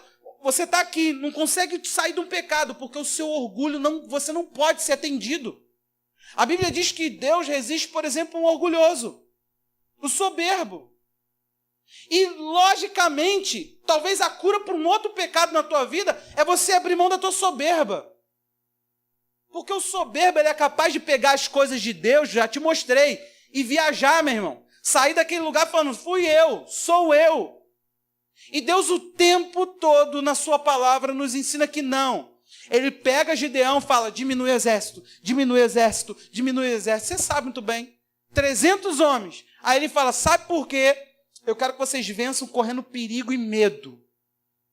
Você está aqui, não consegue sair de um pecado, porque o seu orgulho, você não pode ser atendido. A Bíblia diz que Deus resiste, por exemplo, a um orgulhoso, o soberbo. E, logicamente, talvez a cura para um outro pecado na tua vida é você abrir mão da tua soberba. Porque o soberbo, ele é capaz de pegar as coisas de Deus, já te mostrei, e viajar, meu irmão. Sair daquele lugar falando: fui eu, sou eu. E Deus o tempo todo na sua palavra nos ensina que não. Ele pega Gideão e fala: diminui o exército, diminui o exército, diminui o exército. Você sabe muito bem, 300 homens. Aí ele fala: sabe por quê? Eu quero que vocês vençam correndo perigo e medo.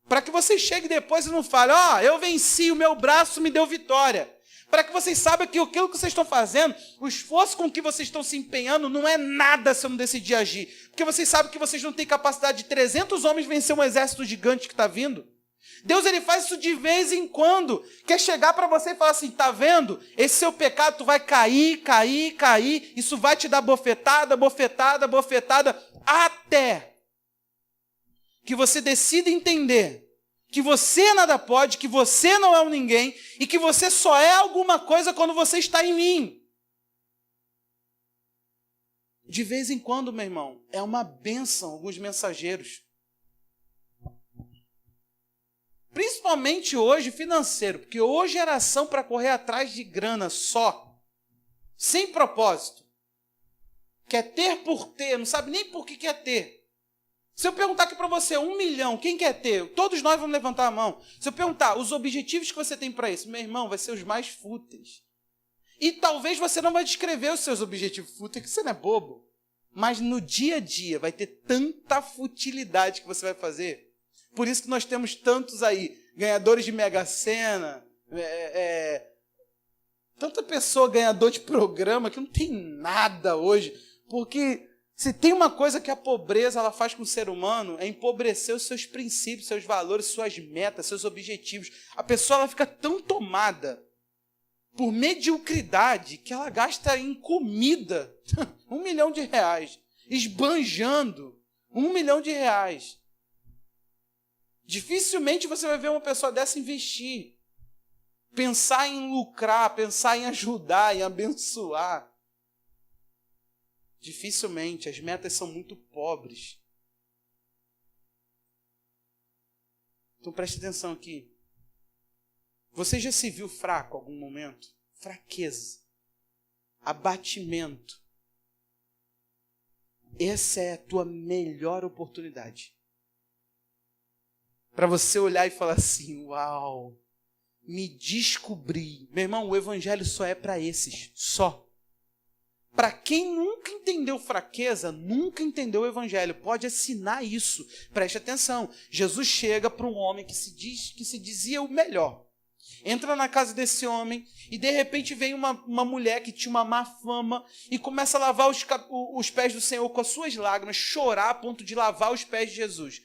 Para que vocês cheguem depois e não falem: eu venci, o meu braço me deu vitória. para que vocês saibam que aquilo que vocês estão fazendo, o esforço com que vocês estão se empenhando, não é nada se eu não decidir agir. Porque vocês sabem que vocês não têm capacidade de 300 homens vencer um exército gigante que está vindo. Deus, ele faz isso de vez em quando. Quer chegar para você e falar assim, tá vendo? Esse seu pecado, tu vai cair. Isso vai te dar bofetada, até que você decida entender que você nada pode, que você não é um ninguém e que você só é alguma coisa quando você está em mim. De vez em quando, meu irmão, é uma bênção alguns mensageiros. Principalmente hoje, financeiro, porque hoje é oração para correr atrás de grana só, sem propósito. Quer ter por ter, não sabe nem por que quer ter. Se eu perguntar aqui para você, 1 milhão, quem quer ter? Todos nós vamos levantar a mão. Se eu perguntar os objetivos que você tem para isso, meu irmão, vai ser os mais fúteis. E talvez você não vai descrever os seus objetivos fúteis, que você não é bobo. Mas no dia a dia vai ter tanta futilidade que você vai fazer. Por isso que nós temos tantos aí, ganhadores de Mega Sena, tanta pessoa ganhador de programa que não tem nada hoje, porque se tem uma coisa que a pobreza ela faz com o ser humano, é empobrecer os seus princípios, seus valores, suas metas, seus objetivos. A pessoa ela fica tão tomada por mediocridade que ela gasta em comida R$1 milhão, esbanjando R$1 milhão. Dificilmente você vai ver uma pessoa dessa investir, pensar em lucrar, pensar em ajudar, em abençoar. Dificilmente, as metas são muito pobres. Então preste atenção aqui. Você já se viu fraco em algum momento? Fraqueza, abatimento. Essa é a tua melhor oportunidade. Para você olhar e falar assim, uau, me descobri. Meu irmão, o evangelho só é para esses, só. Para quem nunca entendeu fraqueza, nunca entendeu o evangelho, pode assinar isso. Preste atenção. Jesus chega para um homem que se dizia o melhor. Entra na casa desse homem e de repente vem uma mulher que tinha uma má fama e começa a lavar os pés do Senhor com as suas lágrimas, chorar a ponto de lavar os pés de Jesus.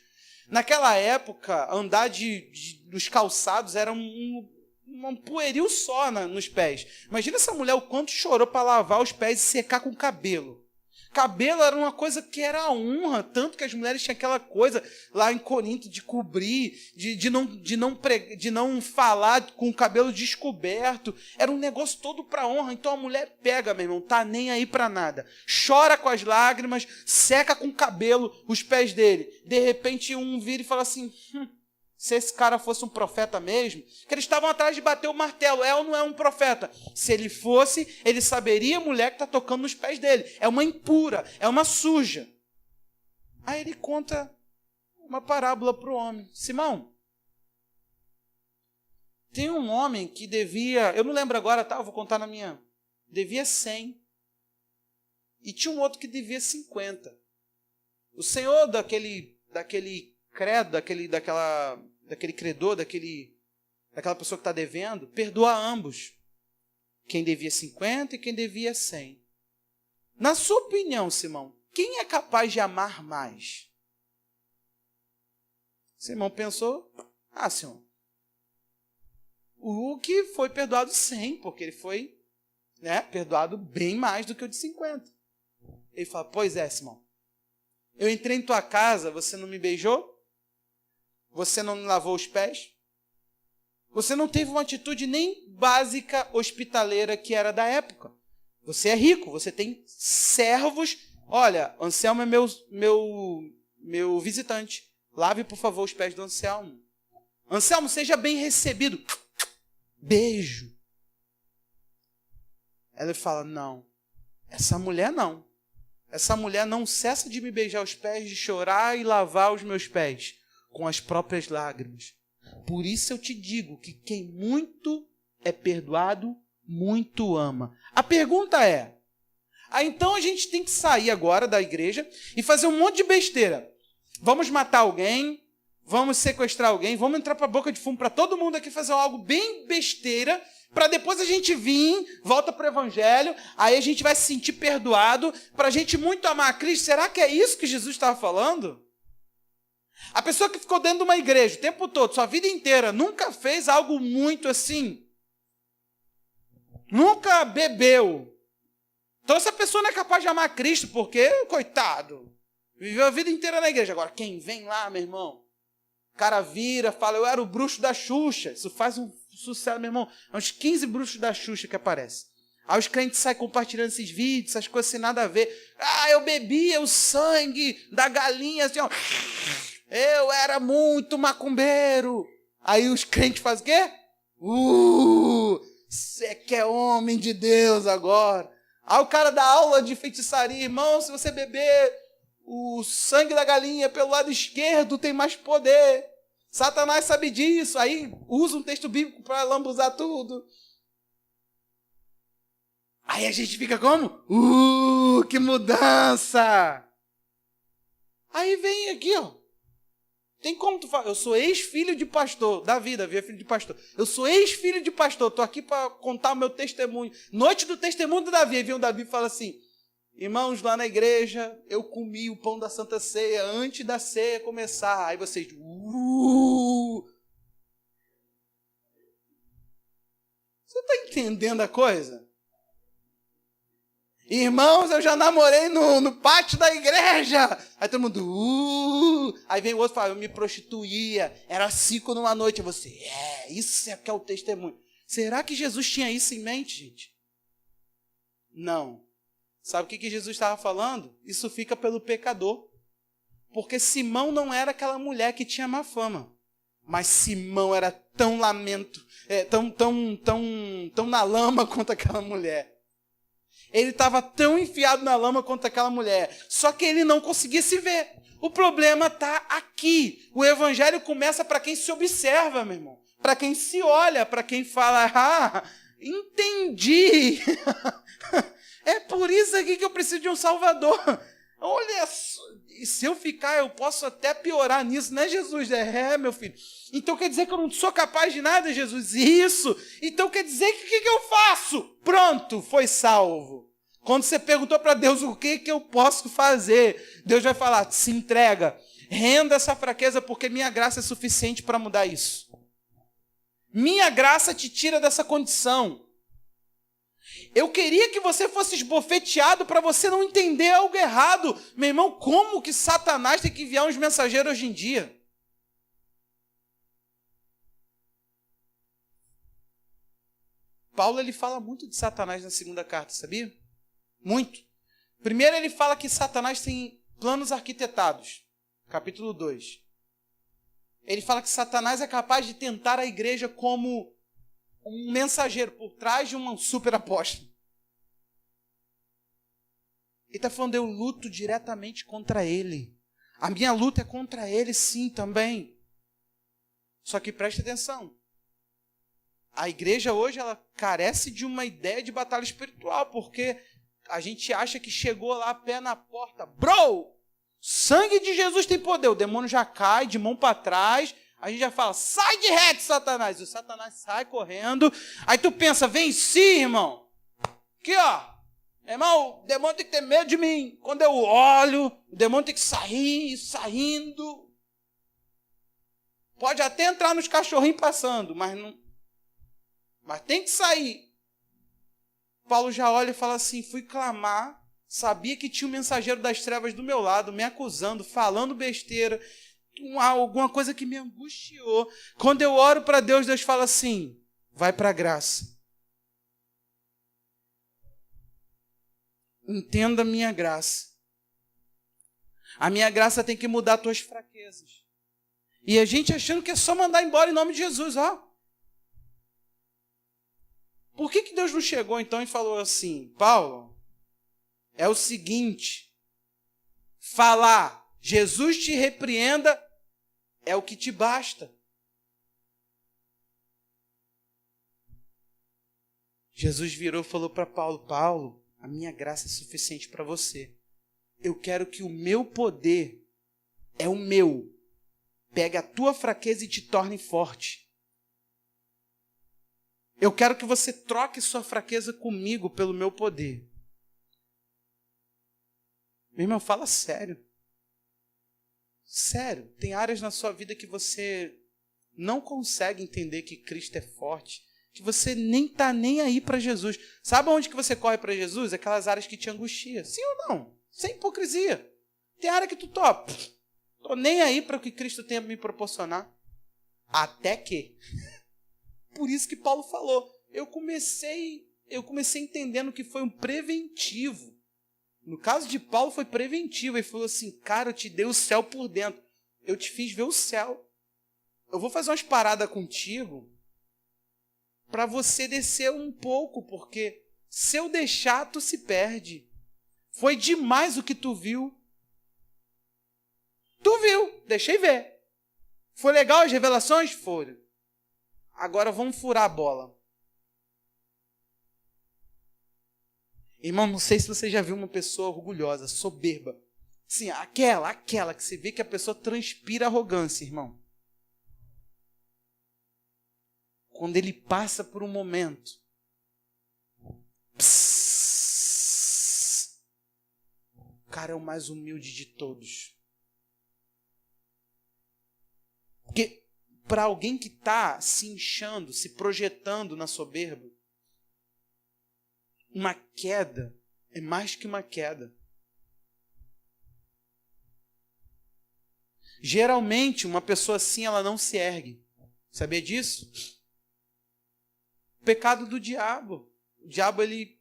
Naquela época, andar dos calçados era um pueril só nos pés. Imagina essa mulher o quanto chorou para lavar os pés e secar com cabelo. Cabelo era uma coisa que era a honra, tanto que as mulheres tinham aquela coisa lá em Corinto de cobrir, de não falar com o cabelo descoberto. Era um negócio todo para honra. Então a mulher pega, meu irmão, tá nem aí para nada. Chora com as lágrimas, seca com o cabelo os pés dele. De repente um vira e fala assim, se esse cara fosse um profeta mesmo, que eles estavam atrás de bater o martelo, é ou não é um profeta? Se ele fosse, ele saberia a mulher que está tocando nos pés dele. É uma impura, é uma suja. Aí ele conta uma parábola para o homem. Simão, tem um homem que devia, eu não lembro agora, tá? Eu vou contar na minha, devia 100. E tinha um outro que devia 50. O senhor daquele credo, daquele credor, daquela pessoa que está devendo, perdoa ambos. Quem devia 50 e quem devia 100. Na sua opinião, Simão, quem é capaz de amar mais? Simão pensou, Senhor, o que foi perdoado 100, porque ele foi perdoado bem mais do que o de 50. Ele fala, pois é, Simão, eu entrei em tua casa, você não me beijou? Você não me lavou os pés? Você não teve uma atitude nem básica hospitaleira que era da época. Você é rico, você tem servos. Olha, Anselmo é meu visitante. Lave, por favor, os pés do Anselmo. Anselmo, seja bem recebido. Beijo. Ela fala, não, essa mulher não. Essa mulher não cessa de me beijar os pés, de chorar e lavar os meus pés com as próprias lágrimas. Por isso eu te digo que quem muito é perdoado, muito ama. A pergunta é, então a gente tem que sair agora da igreja e fazer um monte de besteira. Vamos matar alguém, vamos sequestrar alguém, vamos entrar para a boca de fumo para todo mundo aqui fazer algo bem besteira para depois a gente vir, volta para o evangelho, aí a gente vai se sentir perdoado, para a gente muito amar a Cristo. Será que é isso que Jesus estava falando? A pessoa que ficou dentro de uma igreja o tempo todo, sua vida inteira, nunca fez algo muito assim, nunca bebeu. Então essa pessoa não é capaz de amar a Cristo, porque, coitado, viveu a vida inteira na igreja. Agora, quem vem lá, meu irmão, o cara vira, fala, eu era o bruxo da Xuxa. Isso faz um sucesso, meu irmão. É uns 15 bruxos da Xuxa que aparecem. Aí os crentes saem compartilhando esses vídeos, essas coisas sem nada a ver. Ah, eu bebia o sangue da galinha, assim, ó. Eu era muito macumbeiro. Aí os crentes fazem o quê? Você que é homem de Deus agora. Aí o cara dá aula de feitiçaria. Irmão, se você beber o sangue da galinha pelo lado esquerdo, tem mais poder. Satanás sabe disso. Aí usa um texto bíblico para lambuzar tudo. Aí a gente fica como? Que mudança! Aí vem aqui, ó. Tem como tu falar? Eu sou ex-filho de pastor. Davi é filho de pastor. Eu sou ex-filho de pastor. Estou aqui para contar o meu testemunho. Noite do testemunho do Davi. Aí vem o Davi e fala assim, irmãos, lá na igreja, eu comi o pão da Santa Ceia antes da ceia começar. Aí vocês... Você está entendendo a coisa? Irmãos, eu já namorei no pátio da igreja. Aí todo mundo, Aí vem o outro e fala, eu me prostituía, era 5 numa noite. E você, isso é que é o testemunho. Será que Jesus tinha isso em mente, gente? Não. Sabe o que Jesus estava falando? Isso fica pelo pecador. Porque Simão não era aquela mulher que tinha má fama. Mas Simão era tão lamento, tão na lama quanto aquela mulher. Ele estava tão enfiado na lama quanto aquela mulher. Só que ele não conseguia se ver. O problema está aqui. O evangelho começa para quem se observa, meu irmão. Para quem se olha, para quem fala, entendi. É por isso aqui que eu preciso de um salvador. Olha só. E se eu ficar, eu posso até piorar nisso, né, Jesus? Meu filho. Então quer dizer que eu não sou capaz de nada, Jesus? Isso. Então quer dizer que o que eu faço? Pronto, foi salvo. Quando você perguntou para Deus o que eu posso fazer, Deus vai falar, se entrega, renda essa fraqueza, porque minha graça é suficiente para mudar isso. Minha graça te tira dessa condição. Eu queria que você fosse esbofeteado para você não entender algo errado. Meu irmão, como que Satanás tem que enviar uns mensageiros hoje em dia? Paulo ele fala muito de Satanás na segunda carta, sabia? Muito. Primeiro ele fala que Satanás tem planos arquitetados. Capítulo 2. Ele fala que Satanás é capaz de tentar a igreja como um mensageiro por trás de um super apóstolo. Ele está falando, eu luto diretamente contra ele. A minha luta é contra ele, sim, também. Só que preste atenção. A igreja hoje, ela carece de uma ideia de batalha espiritual, porque a gente acha que chegou lá, pé na porta. Bro! Sangue de Jesus tem poder. O demônio já cai de mão para trás. A gente já fala, sai de reto, Satanás. E o Satanás sai correndo. Aí tu pensa, venci, irmão. Aqui, ó. Irmão, o demônio tem que ter medo de mim. Quando eu olho, o demônio tem que sair, saindo. Pode até entrar nos cachorrinhos passando, mas tem que sair. Paulo já olha e fala assim, fui clamar, sabia que tinha um mensageiro das trevas do meu lado, me acusando, falando besteira, alguma coisa que me angustiou. Quando eu oro para Deus, Deus fala assim, vai para a graça. Entenda a minha graça. A minha graça tem que mudar tuas fraquezas. E a gente achando que é só mandar embora em nome de Jesus, ó. Por que Deus não chegou então e falou assim, Paulo, é o seguinte, falar, Jesus te repreenda, é o que te basta. Jesus virou e falou para Paulo, Paulo, a minha graça é suficiente para você. Eu quero que o meu poder é o meu. Pega a tua fraqueza e te torne forte. Eu quero que você troque sua fraqueza comigo pelo meu poder. Meu irmão, fala sério. Sério, tem áreas na sua vida que você não consegue entender que Cristo é forte, que você nem está nem aí para Jesus. Sabe onde que você corre para Jesus? Aquelas áreas que te angustiam. Sim ou não? Sem hipocrisia. Tem área que tu topa. Estou nem aí para o que Cristo tem a me proporcionar. Até que. Por isso que Paulo falou. Eu comecei entendendo que foi um preventivo. No caso de Paulo foi preventivo. Ele falou assim, cara, eu te dei o céu por dentro. Eu te fiz ver o céu. Eu vou fazer umas paradas contigo para você descer um pouco, porque se eu deixar, tu se perde. Foi demais o que tu viu. Tu viu, deixei ver. Foi legal as revelações? Foram. Agora vamos furar a bola. Irmão, não sei se você já viu uma pessoa orgulhosa, soberba. Sim, aquela que você vê que a pessoa transpira arrogância, irmão. Quando ele passa por um momento, o cara é o mais humilde de todos. Porque para alguém que está se inchando, se projetando na soberba, uma queda é mais que uma queda. Geralmente, uma pessoa assim, ela não se ergue. Sabia disso? O pecado do diabo. O diabo, ele,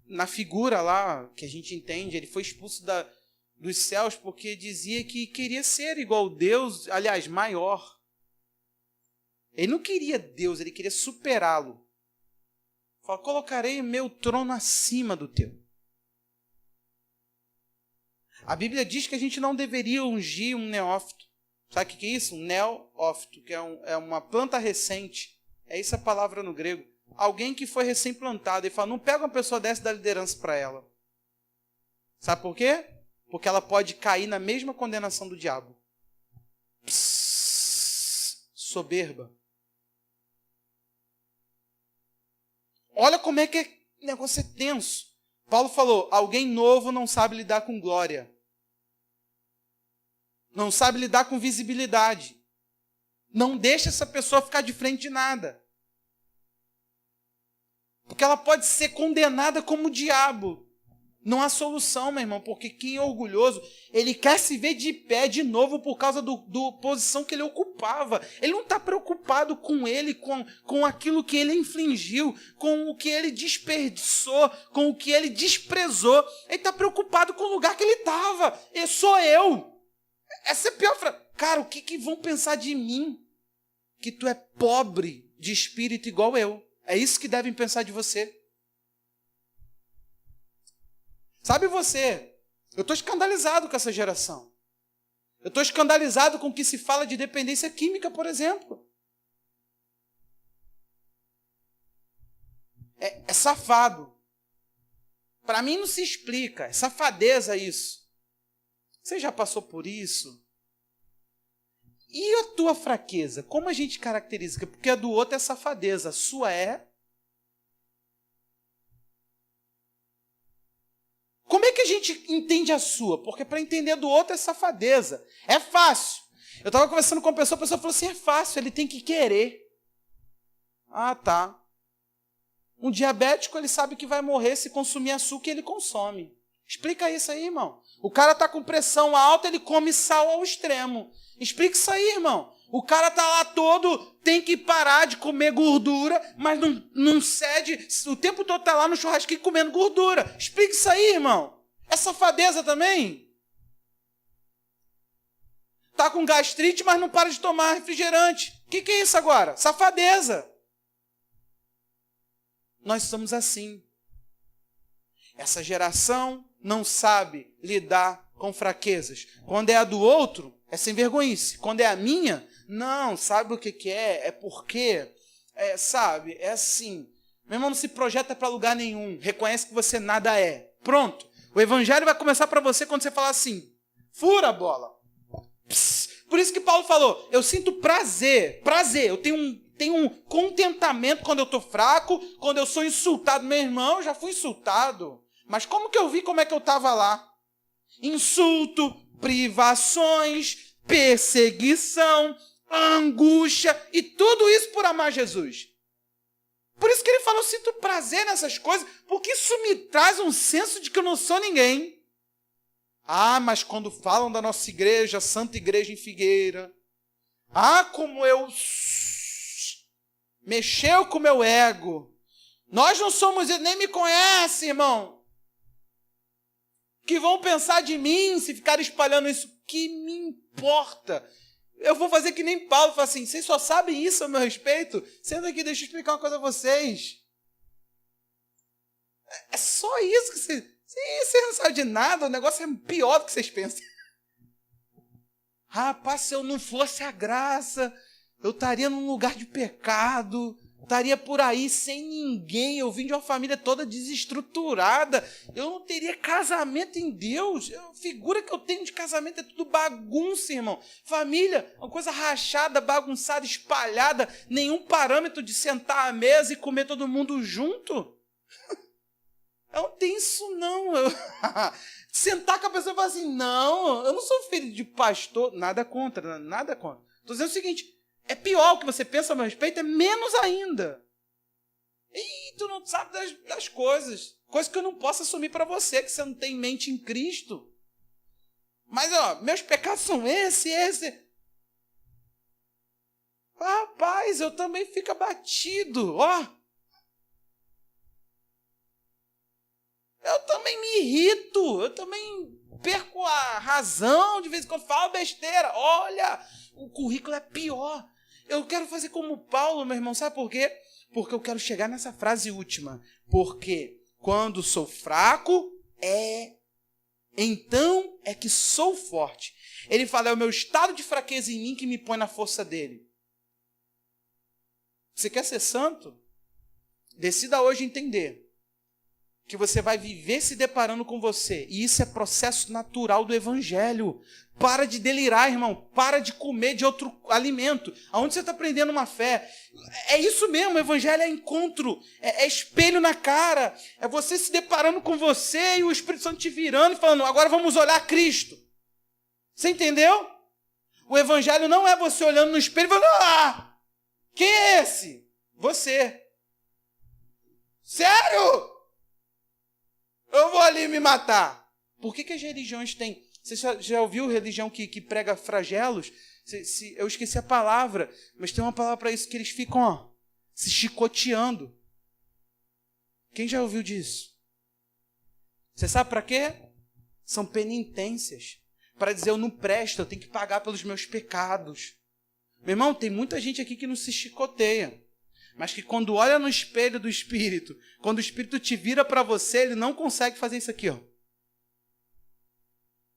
na figura lá, que a gente entende, ele foi expulso dos céus porque dizia que queria ser igual a Deus, aliás, maior. Ele não queria Deus, ele queria superá-lo. Fala, colocarei meu trono acima do teu. A Bíblia diz que a gente não deveria ungir um neófito. Sabe o que é isso? Um neófito, que é uma planta recente. É isso a palavra no grego. Alguém que foi recém-plantado. Ele fala, não pega uma pessoa dessa e dá liderança para ela. Sabe por quê? Porque ela pode cair na mesma condenação do diabo. Soberba. Olha como é que o negócio é tenso. Paulo falou, alguém novo não sabe lidar com glória. Não sabe lidar com visibilidade. Não deixa essa pessoa ficar de frente de nada. Porque ela pode ser condenada como o diabo. Não há solução, meu irmão, porque quem é orgulhoso, ele quer se ver de pé de novo por causa do posição que ele ocupava. Ele não está preocupado com ele, com aquilo que ele infligiu, com o que ele desperdiçou, com o que ele desprezou. Ele está preocupado com o lugar que ele estava. Eu sou eu. Essa é a pior frase. Cara, o que vão pensar de mim? Que tu é pobre de espírito igual eu. É isso que devem pensar de você. Sabe você, eu estou escandalizado com essa geração. Eu estou escandalizado com o que se fala de dependência química, por exemplo. É safado. Para mim não se explica. É safadeza isso. Você já passou por isso? E a tua fraqueza? Como a gente caracteriza? Porque a do outro é safadeza. A sua é? Como é que a gente entende a sua? Porque para entender a do outro é safadeza. É fácil. Eu estava conversando com uma pessoa, a pessoa falou assim, é fácil, ele tem que querer. Ah, tá. Um diabético, ele sabe que vai morrer se consumir açúcar e ele consome. Explica isso aí, irmão. O cara está com pressão alta, ele come sal ao extremo. Explica isso aí, irmão. O cara está lá todo, tem que parar de comer gordura, mas não cede, o tempo todo está lá no churrasquinho comendo gordura. Explica isso aí, irmão. É safadeza também. Está com gastrite, mas não para de tomar refrigerante. O que é isso agora? Safadeza. Nós somos assim. Essa geração não sabe lidar com fraquezas. Quando é a do outro, é sem vergonhice. Quando é a minha, não, sabe o que é? É porque, sabe, é assim. Meu irmão, não se projeta para lugar nenhum. Reconhece que você nada é. Pronto. O evangelho vai começar para você quando você falar assim, fura a bola. Por isso que Paulo falou, eu sinto prazer, eu tenho tenho um contentamento quando eu estou fraco, quando eu sou insultado. Meu irmão, eu já fui insultado. Mas como que eu vi como é que eu estava lá? Insulto, privações, perseguição, angústia, e tudo isso por amar Jesus. Por isso que ele fala, eu sinto prazer nessas coisas, porque isso me traz um senso de que eu não sou ninguém. Ah, mas quando falam da nossa igreja, Santa Igreja em Figueira, como eu mexeu com o meu ego. Nós não somos, nem me conhece, irmão. Que vão pensar de mim se ficar espalhando isso. Que me importa? Eu vou fazer que nem Paulo, fala assim, vocês só sabem isso a meu respeito? Senta aqui, deixa eu explicar uma coisa a vocês. É só isso que vocês não sabem de nada, o negócio é pior do que vocês pensam. Rapaz, se eu não fosse a graça, eu estaria num lugar de pecado, estaria por aí sem ninguém, eu vim de uma família toda desestruturada, eu não teria casamento em Deus. A figura que eu tenho de casamento é tudo bagunça, irmão. Família, uma coisa rachada, bagunçada, espalhada, nenhum parâmetro de sentar à mesa e comer todo mundo junto. Eu não tenho isso, não. Sentar com a pessoa e falar assim, não, eu não sou filho de pastor. Nada contra, nada contra. Estou dizendo o seguinte, é pior o que você pensa a meu respeito, é menos ainda. E tu não sabe das coisas. Coisas que eu não posso assumir para você, que você não tem mente em Cristo. Mas, meus pecados são esse. Rapaz, eu também fico abatido, Eu também me irrito, eu também perco a razão, de vez em quando falo besteira. Olha, o currículo é pior. Eu quero fazer como Paulo, meu irmão, sabe por quê? Porque eu quero chegar nessa frase última. Porque quando sou fraco, então é que sou forte. Ele fala, é o meu estado de fraqueza em mim que me põe na força dele. Você quer ser santo? Decida hoje entender que você vai viver se deparando com você. E isso é processo natural do evangelho. Para de delirar, irmão. Para de comer de outro alimento. Aonde você está aprendendo uma fé? É isso mesmo, o evangelho é encontro. É espelho na cara. É você se deparando com você e o Espírito Santo te virando e falando, agora vamos olhar Cristo. Você entendeu? O evangelho não é você olhando no espelho e falando, quem é esse? Você. Sério? Eu vou ali me matar. Por que as religiões têm... Você já ouviu religião que prega flagelos? Eu esqueci a palavra, mas tem uma palavra para isso, que eles ficam se chicoteando. Quem já ouviu disso? Você sabe para quê? São penitências. Para dizer, eu não presto, eu tenho que pagar pelos meus pecados. Meu irmão, tem muita gente aqui que não se chicoteia. Mas que quando olha no espelho do Espírito, quando o Espírito te vira para você, ele não consegue fazer isso aqui,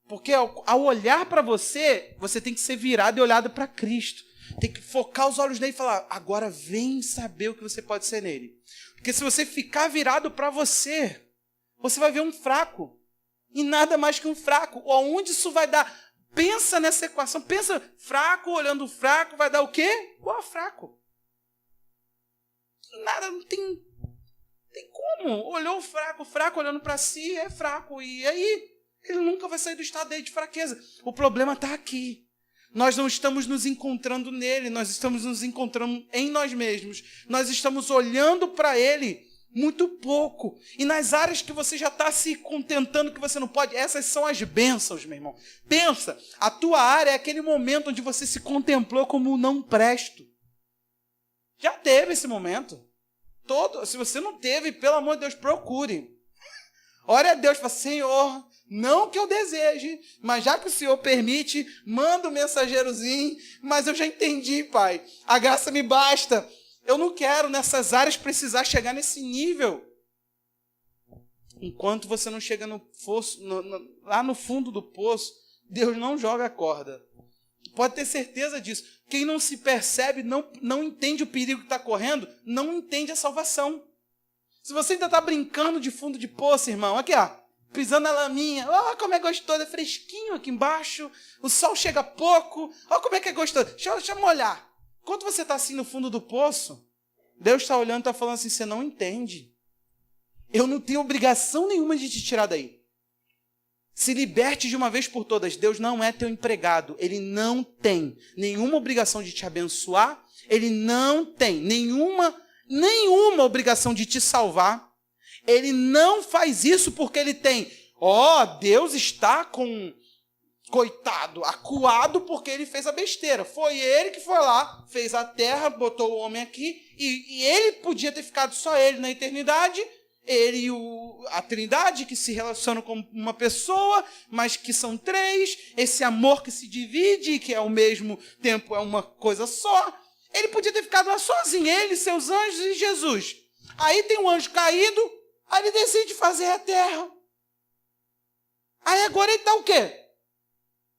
Porque ao olhar para você, você tem que ser virado e olhado para Cristo. Tem que focar os olhos nele e falar, agora vem saber o que você pode ser nele. Porque se você ficar virado para você, você vai ver um fraco. E nada mais que um fraco. Aonde isso vai dar? Pensa nessa equação. Pensa, fraco olhando o fraco, vai dar o quê? Igual a fraco. Nada, não tem como. Olhou o fraco olhando para si, é fraco. E aí, ele nunca vai sair do estado dele de fraqueza. O problema está aqui. Nós não estamos nos encontrando nele, nós estamos nos encontrando em nós mesmos. Nós estamos olhando para ele muito pouco. E nas áreas que você já está se contentando que você não pode, essas são as bênçãos, meu irmão. Pensa, a tua área é aquele momento onde você se contemplou como não presto. Já teve esse momento. Se você não teve, pelo amor de Deus, procure. Ore a Deus e fala, Senhor, não que eu deseje, mas já que o Senhor permite, manda um mensageirozinho, mas eu já entendi, Pai. A graça me basta. Eu não quero nessas áreas precisar chegar nesse nível. Enquanto você não chega no fosso, lá no fundo do poço, Deus não joga a corda. Pode ter certeza disso. Quem não se percebe, não entende o perigo que está correndo, não entende a salvação. Se você ainda está brincando de fundo de poço, irmão, aqui, pisando na laminha, como é gostoso, é fresquinho aqui embaixo, o sol chega pouco, olha como é que é gostoso. Deixa eu molhar. Quando você está assim no fundo do poço, Deus está olhando e está falando assim, você não entende. Eu não tenho obrigação nenhuma de te tirar daí. Se liberte de uma vez por todas. Deus não é teu empregado. Ele não tem nenhuma obrigação de te abençoar. Ele não tem nenhuma obrigação de te salvar. Ele não faz isso porque ele tem. Deus está com... coitado, acuado porque ele fez a besteira. Foi ele que foi lá, fez a terra, botou o homem aqui, e ele podia ter ficado só ele na eternidade, ele e a Trindade, que se relacionam com uma pessoa, mas que são três, esse amor que se divide, que ao mesmo tempo é uma coisa só. Ele podia ter ficado lá sozinho, ele, seus anjos e Jesus. Aí tem um anjo caído, aí ele decide fazer a terra. Aí agora ele está o quê?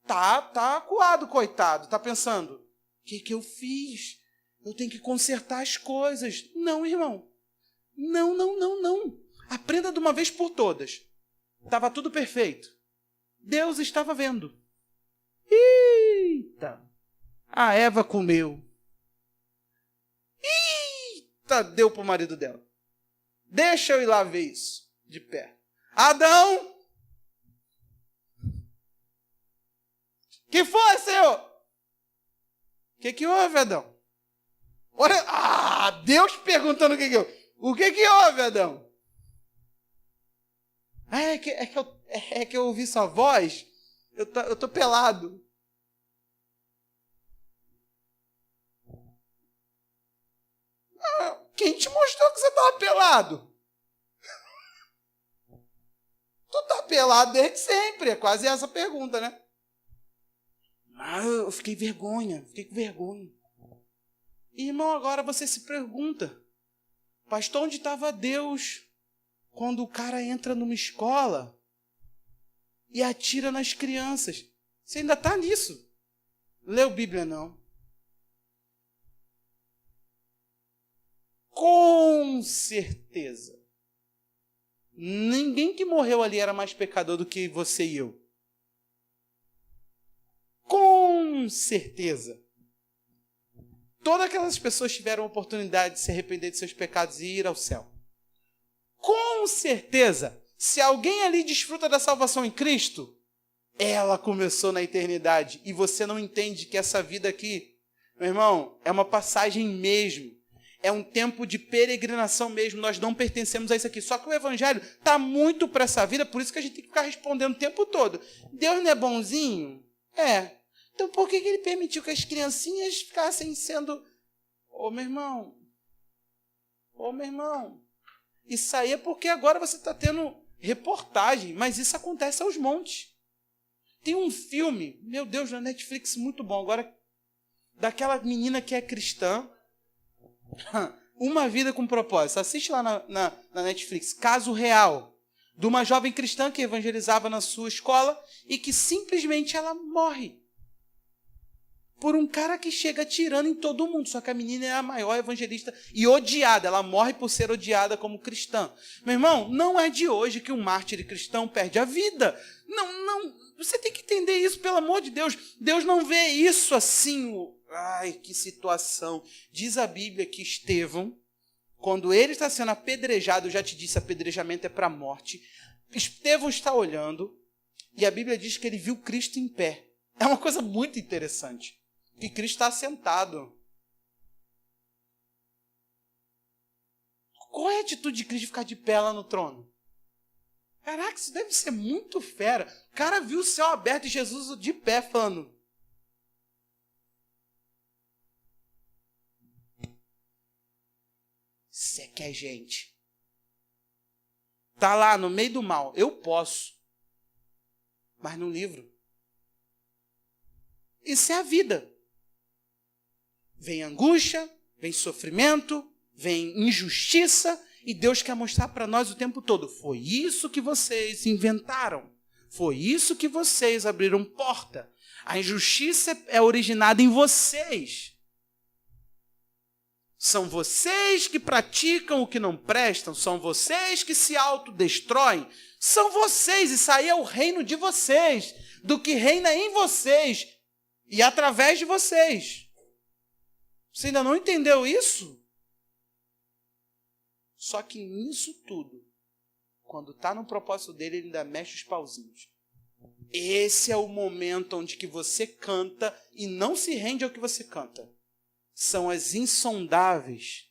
Tá acuado, coitado. Tá pensando, o que eu fiz? Eu tenho que consertar as coisas. Não, irmão. Não. Aprenda de uma vez por todas. Estava tudo perfeito. Deus estava vendo. Eita! A Eva comeu. Eita! Deu para o marido dela. Deixa eu ir lá ver isso de perto. Adão! Que foi, Senhor? O que houve, Adão? Olha, Deus perguntando o que houve. O que houve, Adão? É que eu ouvi sua voz. Eu tô pelado. Quem te mostrou que você estava pelado? Tu tá pelado desde sempre. É quase essa pergunta, né? Eu fiquei com vergonha. Irmão, agora você se pergunta, pastor, onde estava Deus quando o cara entra numa escola e atira nas crianças? Você ainda está nisso? Leu Bíblia, não? Com certeza. Ninguém que morreu ali era mais pecador do que você e eu. Com certeza. Todas aquelas pessoas tiveram a oportunidade de se arrepender de seus pecados e ir ao céu. Com certeza, se alguém ali desfruta da salvação em Cristo, ela começou na eternidade. E você não entende que essa vida aqui, meu irmão, é uma passagem mesmo. É um tempo de peregrinação mesmo. Nós não pertencemos a isso aqui. Só que o evangelho está muito para essa vida, por isso que a gente tem que ficar respondendo o tempo todo. Deus não é bonzinho? É. Então por que ele permitiu que as criancinhas ficassem sendo... meu irmão. Isso aí é porque agora você está tendo reportagem, mas isso acontece aos montes. Tem um filme, meu Deus, na Netflix, muito bom, agora, daquela menina que é cristã, Uma Vida com Propósito. Assiste lá na Netflix, caso real, de uma jovem cristã que evangelizava na sua escola e que simplesmente ela morre por um cara que chega atirando em todo mundo. Só que a menina é a maior evangelista e odiada. Ela morre por ser odiada como cristã. Meu irmão, não é de hoje que um mártir cristão perde a vida. Não. Você tem que entender isso, pelo amor de Deus. Deus não vê isso assim. Ai, que situação. Diz a Bíblia que Estevão, quando ele está sendo apedrejado, eu já te disse, apedrejamento é para a morte. Estevão está olhando e a Bíblia diz que ele viu Cristo em pé. É uma coisa muito interessante. Que Cristo está sentado. Qual é a atitude de Cristo de ficar de pé lá no trono? Caraca, isso deve ser muito fera. O cara viu o céu aberto e Jesus de pé falando. Você quer gente? Tá lá no meio do mal. Eu posso. Mas no livro. Isso é a vida. Vem angústia, vem sofrimento, vem injustiça, e Deus quer mostrar para nós o tempo todo. Foi isso que vocês inventaram. Foi isso que vocês abriram porta. A injustiça é originada em vocês. São vocês que praticam o que não prestam, são vocês que se autodestroem, são vocês, isso aí é o reino de vocês, do que reina em vocês e através de vocês. Você ainda não entendeu isso? Só que nisso tudo, quando está no propósito dele, ele ainda mexe os pauzinhos. Esse é o momento onde que você canta e não se rende ao que você canta. São as insondáveis,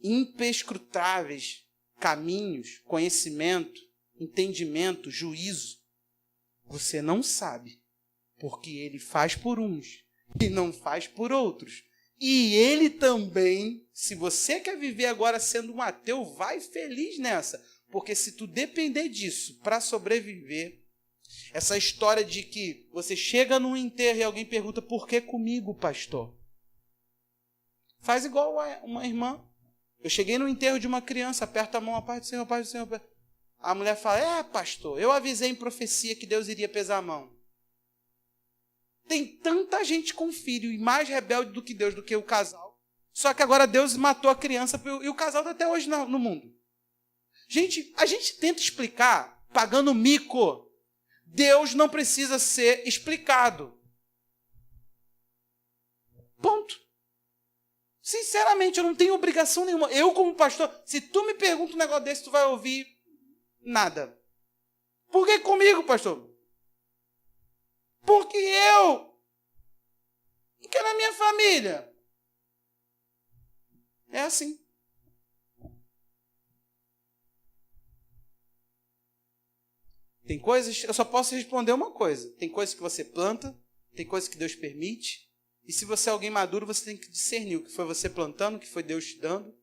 imperscrutáveis caminhos, conhecimento, entendimento, juízo. Você não sabe, porque ele faz por uns e não faz por outros. E ele também, se você quer viver agora sendo um ateu, vai feliz nessa. Porque se tu depender disso para sobreviver, essa história de que você chega num enterro e alguém pergunta, por que comigo, pastor? Faz igual uma irmã. Eu cheguei no enterro de uma criança, aperta a mão, a paz do Senhor, a paz do Senhor. A mulher fala, pastor, eu avisei em profecia que Deus iria pesar a mão. Tem tanta gente com filho e mais rebelde do que Deus, do que o casal. Só que agora Deus matou a criança e o casal está até hoje no mundo. Gente, a gente tenta explicar pagando mico. Deus não precisa ser explicado. Ponto. Sinceramente, eu não tenho obrigação nenhuma. Eu, como pastor, se tu me pergunta um negócio desse, tu vai ouvir nada. Por que comigo, pastor? Porque eu. Porque na minha família. É assim. Tem coisas, eu só posso responder uma coisa. Tem coisas que você planta, tem coisas que Deus permite. E se você é alguém maduro, você tem que discernir o que foi você plantando, o que foi Deus te dando.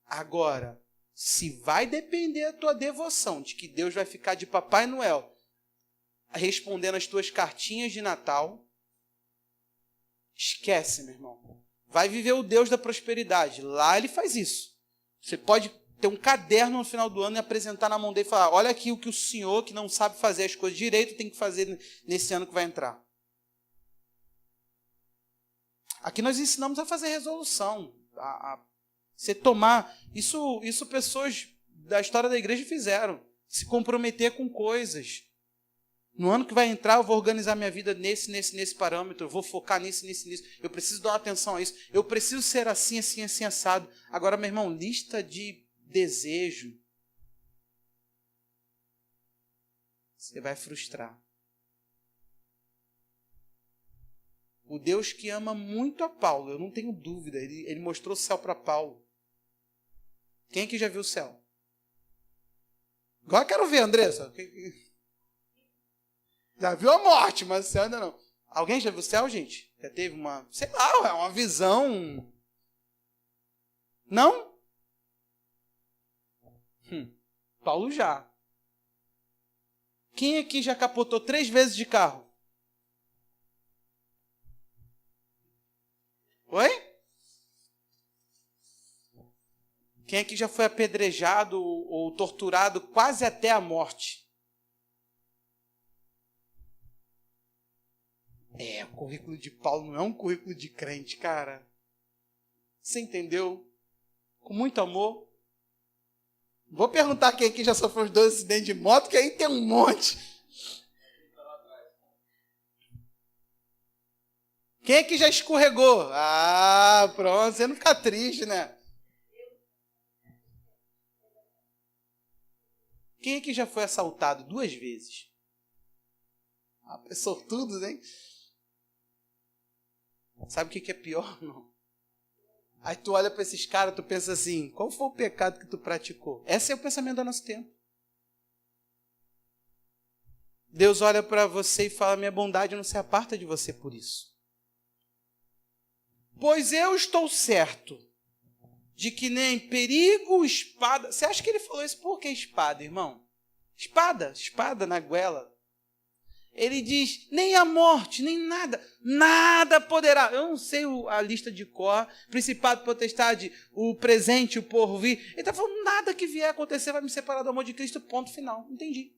Agora, se vai depender da tua devoção, de que Deus vai ficar de Papai Noel respondendo as tuas cartinhas de Natal, esquece, meu irmão. Vai viver o Deus da prosperidade. Lá ele faz isso. Você pode ter um caderno no final do ano e apresentar na mão dele e falar, olha aqui o que o senhor, que não sabe fazer as coisas direito, tem que fazer nesse ano que vai entrar. Aqui nós ensinamos a fazer resolução, a você tomar, isso pessoas da história da igreja fizeram, se comprometer com coisas. No ano que vai entrar, eu vou organizar minha vida nesse parâmetro, eu vou focar nisso, eu preciso dar atenção a isso, eu preciso ser assim, assado. Agora, meu irmão, lista de desejo, você vai frustrar. O Deus que ama muito a Paulo, eu não tenho dúvida, ele mostrou o céu para Paulo. Quem aqui já viu o céu? Agora eu quero ver, Andressa. Já viu a morte, mas o céu ainda não. Alguém já viu o céu, gente? Já teve uma, sei lá, uma visão? Não? Paulo já. Quem aqui já capotou 3 vezes de carro? Oi? Quem aqui já foi apedrejado ou torturado quase até a morte? O currículo de Paulo não é um currículo de crente, cara. Você entendeu? Com muito amor. Vou perguntar quem aqui já sofreu os 2 acidentes de moto, que aí tem um monte. Quem aqui já escorregou? Ah, pronto, você não fica triste, né? Quem aqui já foi assaltado 2 vezes? É sortudo, hein? Sabe o que é pior, não? Aí tu olha para esses caras, tu pensa assim, qual foi o pecado que tu praticou? Esse é o pensamento do nosso tempo. Deus olha para você e fala, minha bondade não se aparta de você por isso. Pois eu estou certo de que nem perigo, espada... Você acha que ele falou isso por que espada, irmão? Espada na goela. Ele diz, nem a morte, nem nada poderá. Eu não sei a lista de cor, principado, potestade, o presente, o porvir. Ele está falando, nada que vier a acontecer vai me separar do amor de Cristo, ponto final. Entendi.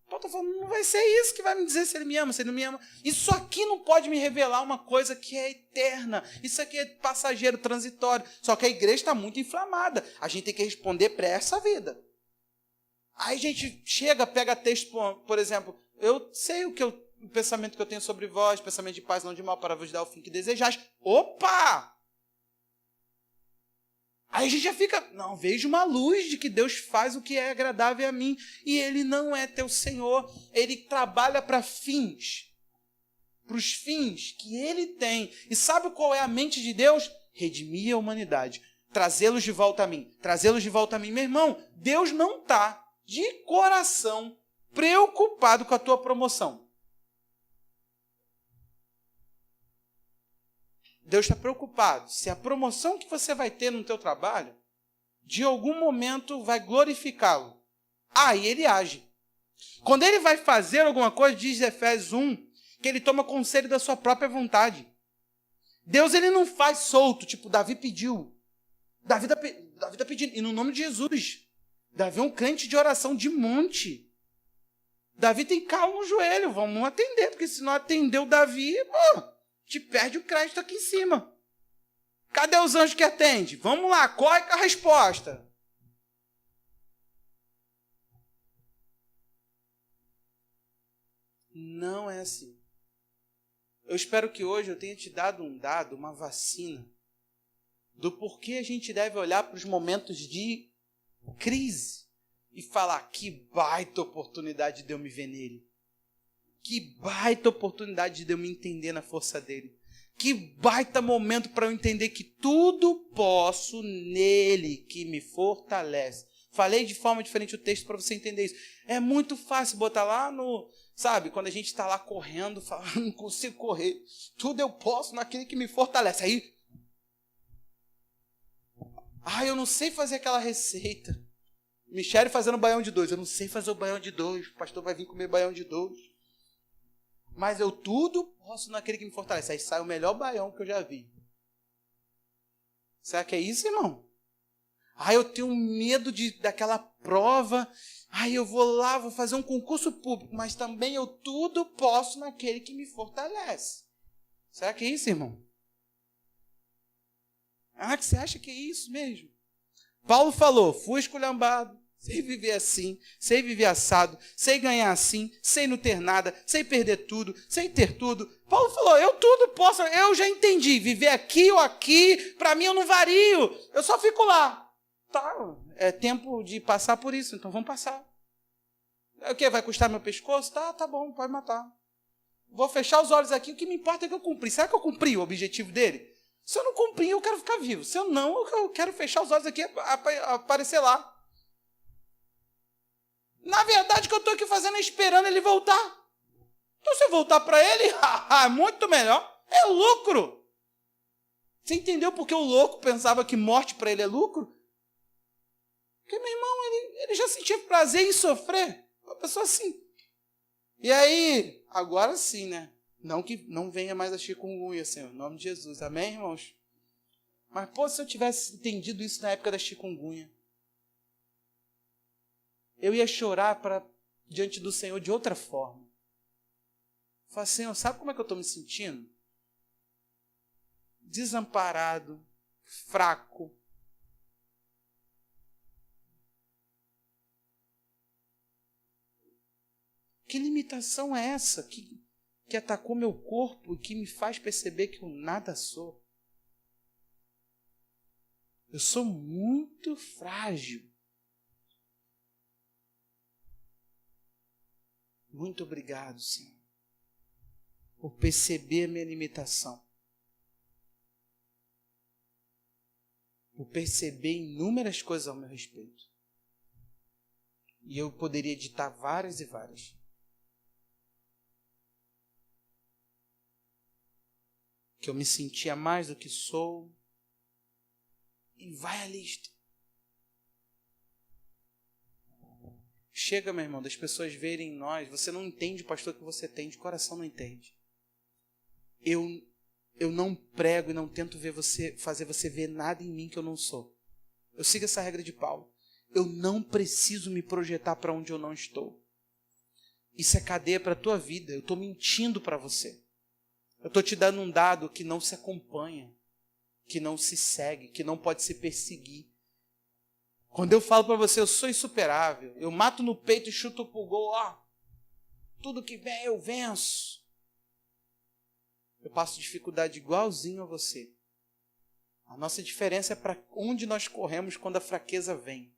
Paulo está falando, não vai ser isso que vai me dizer se ele me ama, se ele não me ama. Isso aqui não pode me revelar uma coisa que é eterna. Isso aqui é passageiro, transitório. Só que a igreja está muito inflamada. A gente tem que responder para essa vida. Aí a gente chega, pega texto, por exemplo, eu sei o que o pensamento que eu tenho sobre vós, pensamento de paz, não de mal, para vos dar o fim que desejais. Opa! Aí a gente já fica, não, vejo uma luz de que Deus faz o que é agradável a mim. E Ele não é teu Senhor. Ele trabalha para fins. Para os fins que Ele tem. E sabe qual é a mente de Deus? Redimir a humanidade. Trazê-los de volta a mim. Trazê-los de volta a mim. Meu irmão, Deus não está de coração preocupado com a tua promoção. Deus está preocupado se a promoção que você vai ter no teu trabalho, de algum momento vai glorificá-lo. Aí ele age. Quando ele vai fazer alguma coisa, diz Efésios 1, que ele toma conselho da sua própria vontade. Deus ele não faz solto, tipo Davi pediu. Davi está pedindo, e no nome de Jesus. Davi é um crente de oração de monte. Davi tem calma no joelho, vamos atender, porque se não atender o Davi, te perde o crédito aqui em cima. Cadê os anjos que atendem? Vamos lá, corre com a resposta. Não é assim. Eu espero que hoje eu tenha te dado um dado, uma vacina, do porquê a gente deve olhar para os momentos de crise e falar, que baita oportunidade de eu me ver nele. Que baita oportunidade de eu me entender na força dele. Que baita momento para eu entender que tudo posso nele que me fortalece. Falei de forma diferente o texto para você entender isso. É muito fácil botar lá no... Sabe, quando a gente está lá correndo, falando, não consigo correr. Tudo eu posso naquele que me fortalece. Aí... eu não sei fazer aquela receita. Michele fazendo baião de 2. Eu não sei fazer o baião de 2. O pastor vai vir comer baião de 2. Mas eu tudo posso naquele que me fortalece. Aí sai o melhor baião que eu já vi. Será que é isso, irmão? Eu tenho medo daquela prova. Eu vou lá, vou fazer um concurso público. Mas também eu tudo posso naquele que me fortalece. Será que é isso, irmão? Que você acha que é isso mesmo? Paulo falou, fui esculhambado. Sei viver assim, sei viver assado, sei ganhar assim, sei não ter nada, sei perder tudo, sei ter tudo. Paulo falou, eu tudo posso, eu já entendi, viver aqui ou aqui, para mim eu não vario, eu só fico lá. Tá, é tempo de passar por isso, então vamos passar. O que, vai custar meu pescoço? Tá bom, pode matar. Vou fechar os olhos aqui, o que me importa é que eu cumpri. Será que eu cumpri o objetivo dele? Se eu não cumprir, eu quero ficar vivo. Se eu não, eu quero fechar os olhos aqui e aparecer lá. Na verdade, o que eu estou aqui fazendo é esperando ele voltar. Então, se eu voltar para ele, é muito melhor. É lucro. Você entendeu por que o louco pensava que morte para ele é lucro? Porque, meu irmão, ele já sentia prazer em sofrer. Uma pessoa assim. E aí, agora sim, né? Não que não venha mais a chikungunya, Senhor. Em nome de Jesus. Amém, irmãos? Mas, se eu tivesse entendido isso na época da chikungunya, eu ia chorar diante do Senhor de outra forma. Falar, Senhor, sabe como é que eu estou me sentindo? Desamparado, fraco. Que limitação é essa que atacou meu corpo e que me faz perceber que eu nada sou? Eu sou muito frágil. Muito obrigado, Senhor, por perceber a minha limitação. Por perceber inúmeras coisas ao meu respeito. E eu poderia editar várias e várias. Que eu me sentia mais do que sou. E vai a lista. Chega, meu irmão, das pessoas verem em nós. Você não entende, pastor, o que você tem. De coração não entende. Eu não prego e não tento fazer você ver nada em mim que eu não sou. Eu sigo essa regra de Paulo. Eu não preciso me projetar para onde eu não estou. Isso é cadeia para a tua vida. Eu estou mentindo para você. Eu estou te dando um dado que não se acompanha, que não se segue, que não pode se perseguir. Quando eu falo para você, eu sou insuperável, eu mato no peito e chuto pro gol, tudo que vem eu venço. Eu passo dificuldade igualzinho a você. A nossa diferença é para onde nós corremos quando a fraqueza vem.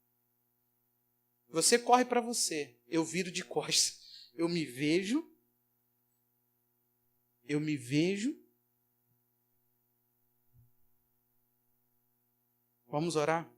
Você corre para você, eu viro de costas. Eu me vejo. Vamos orar?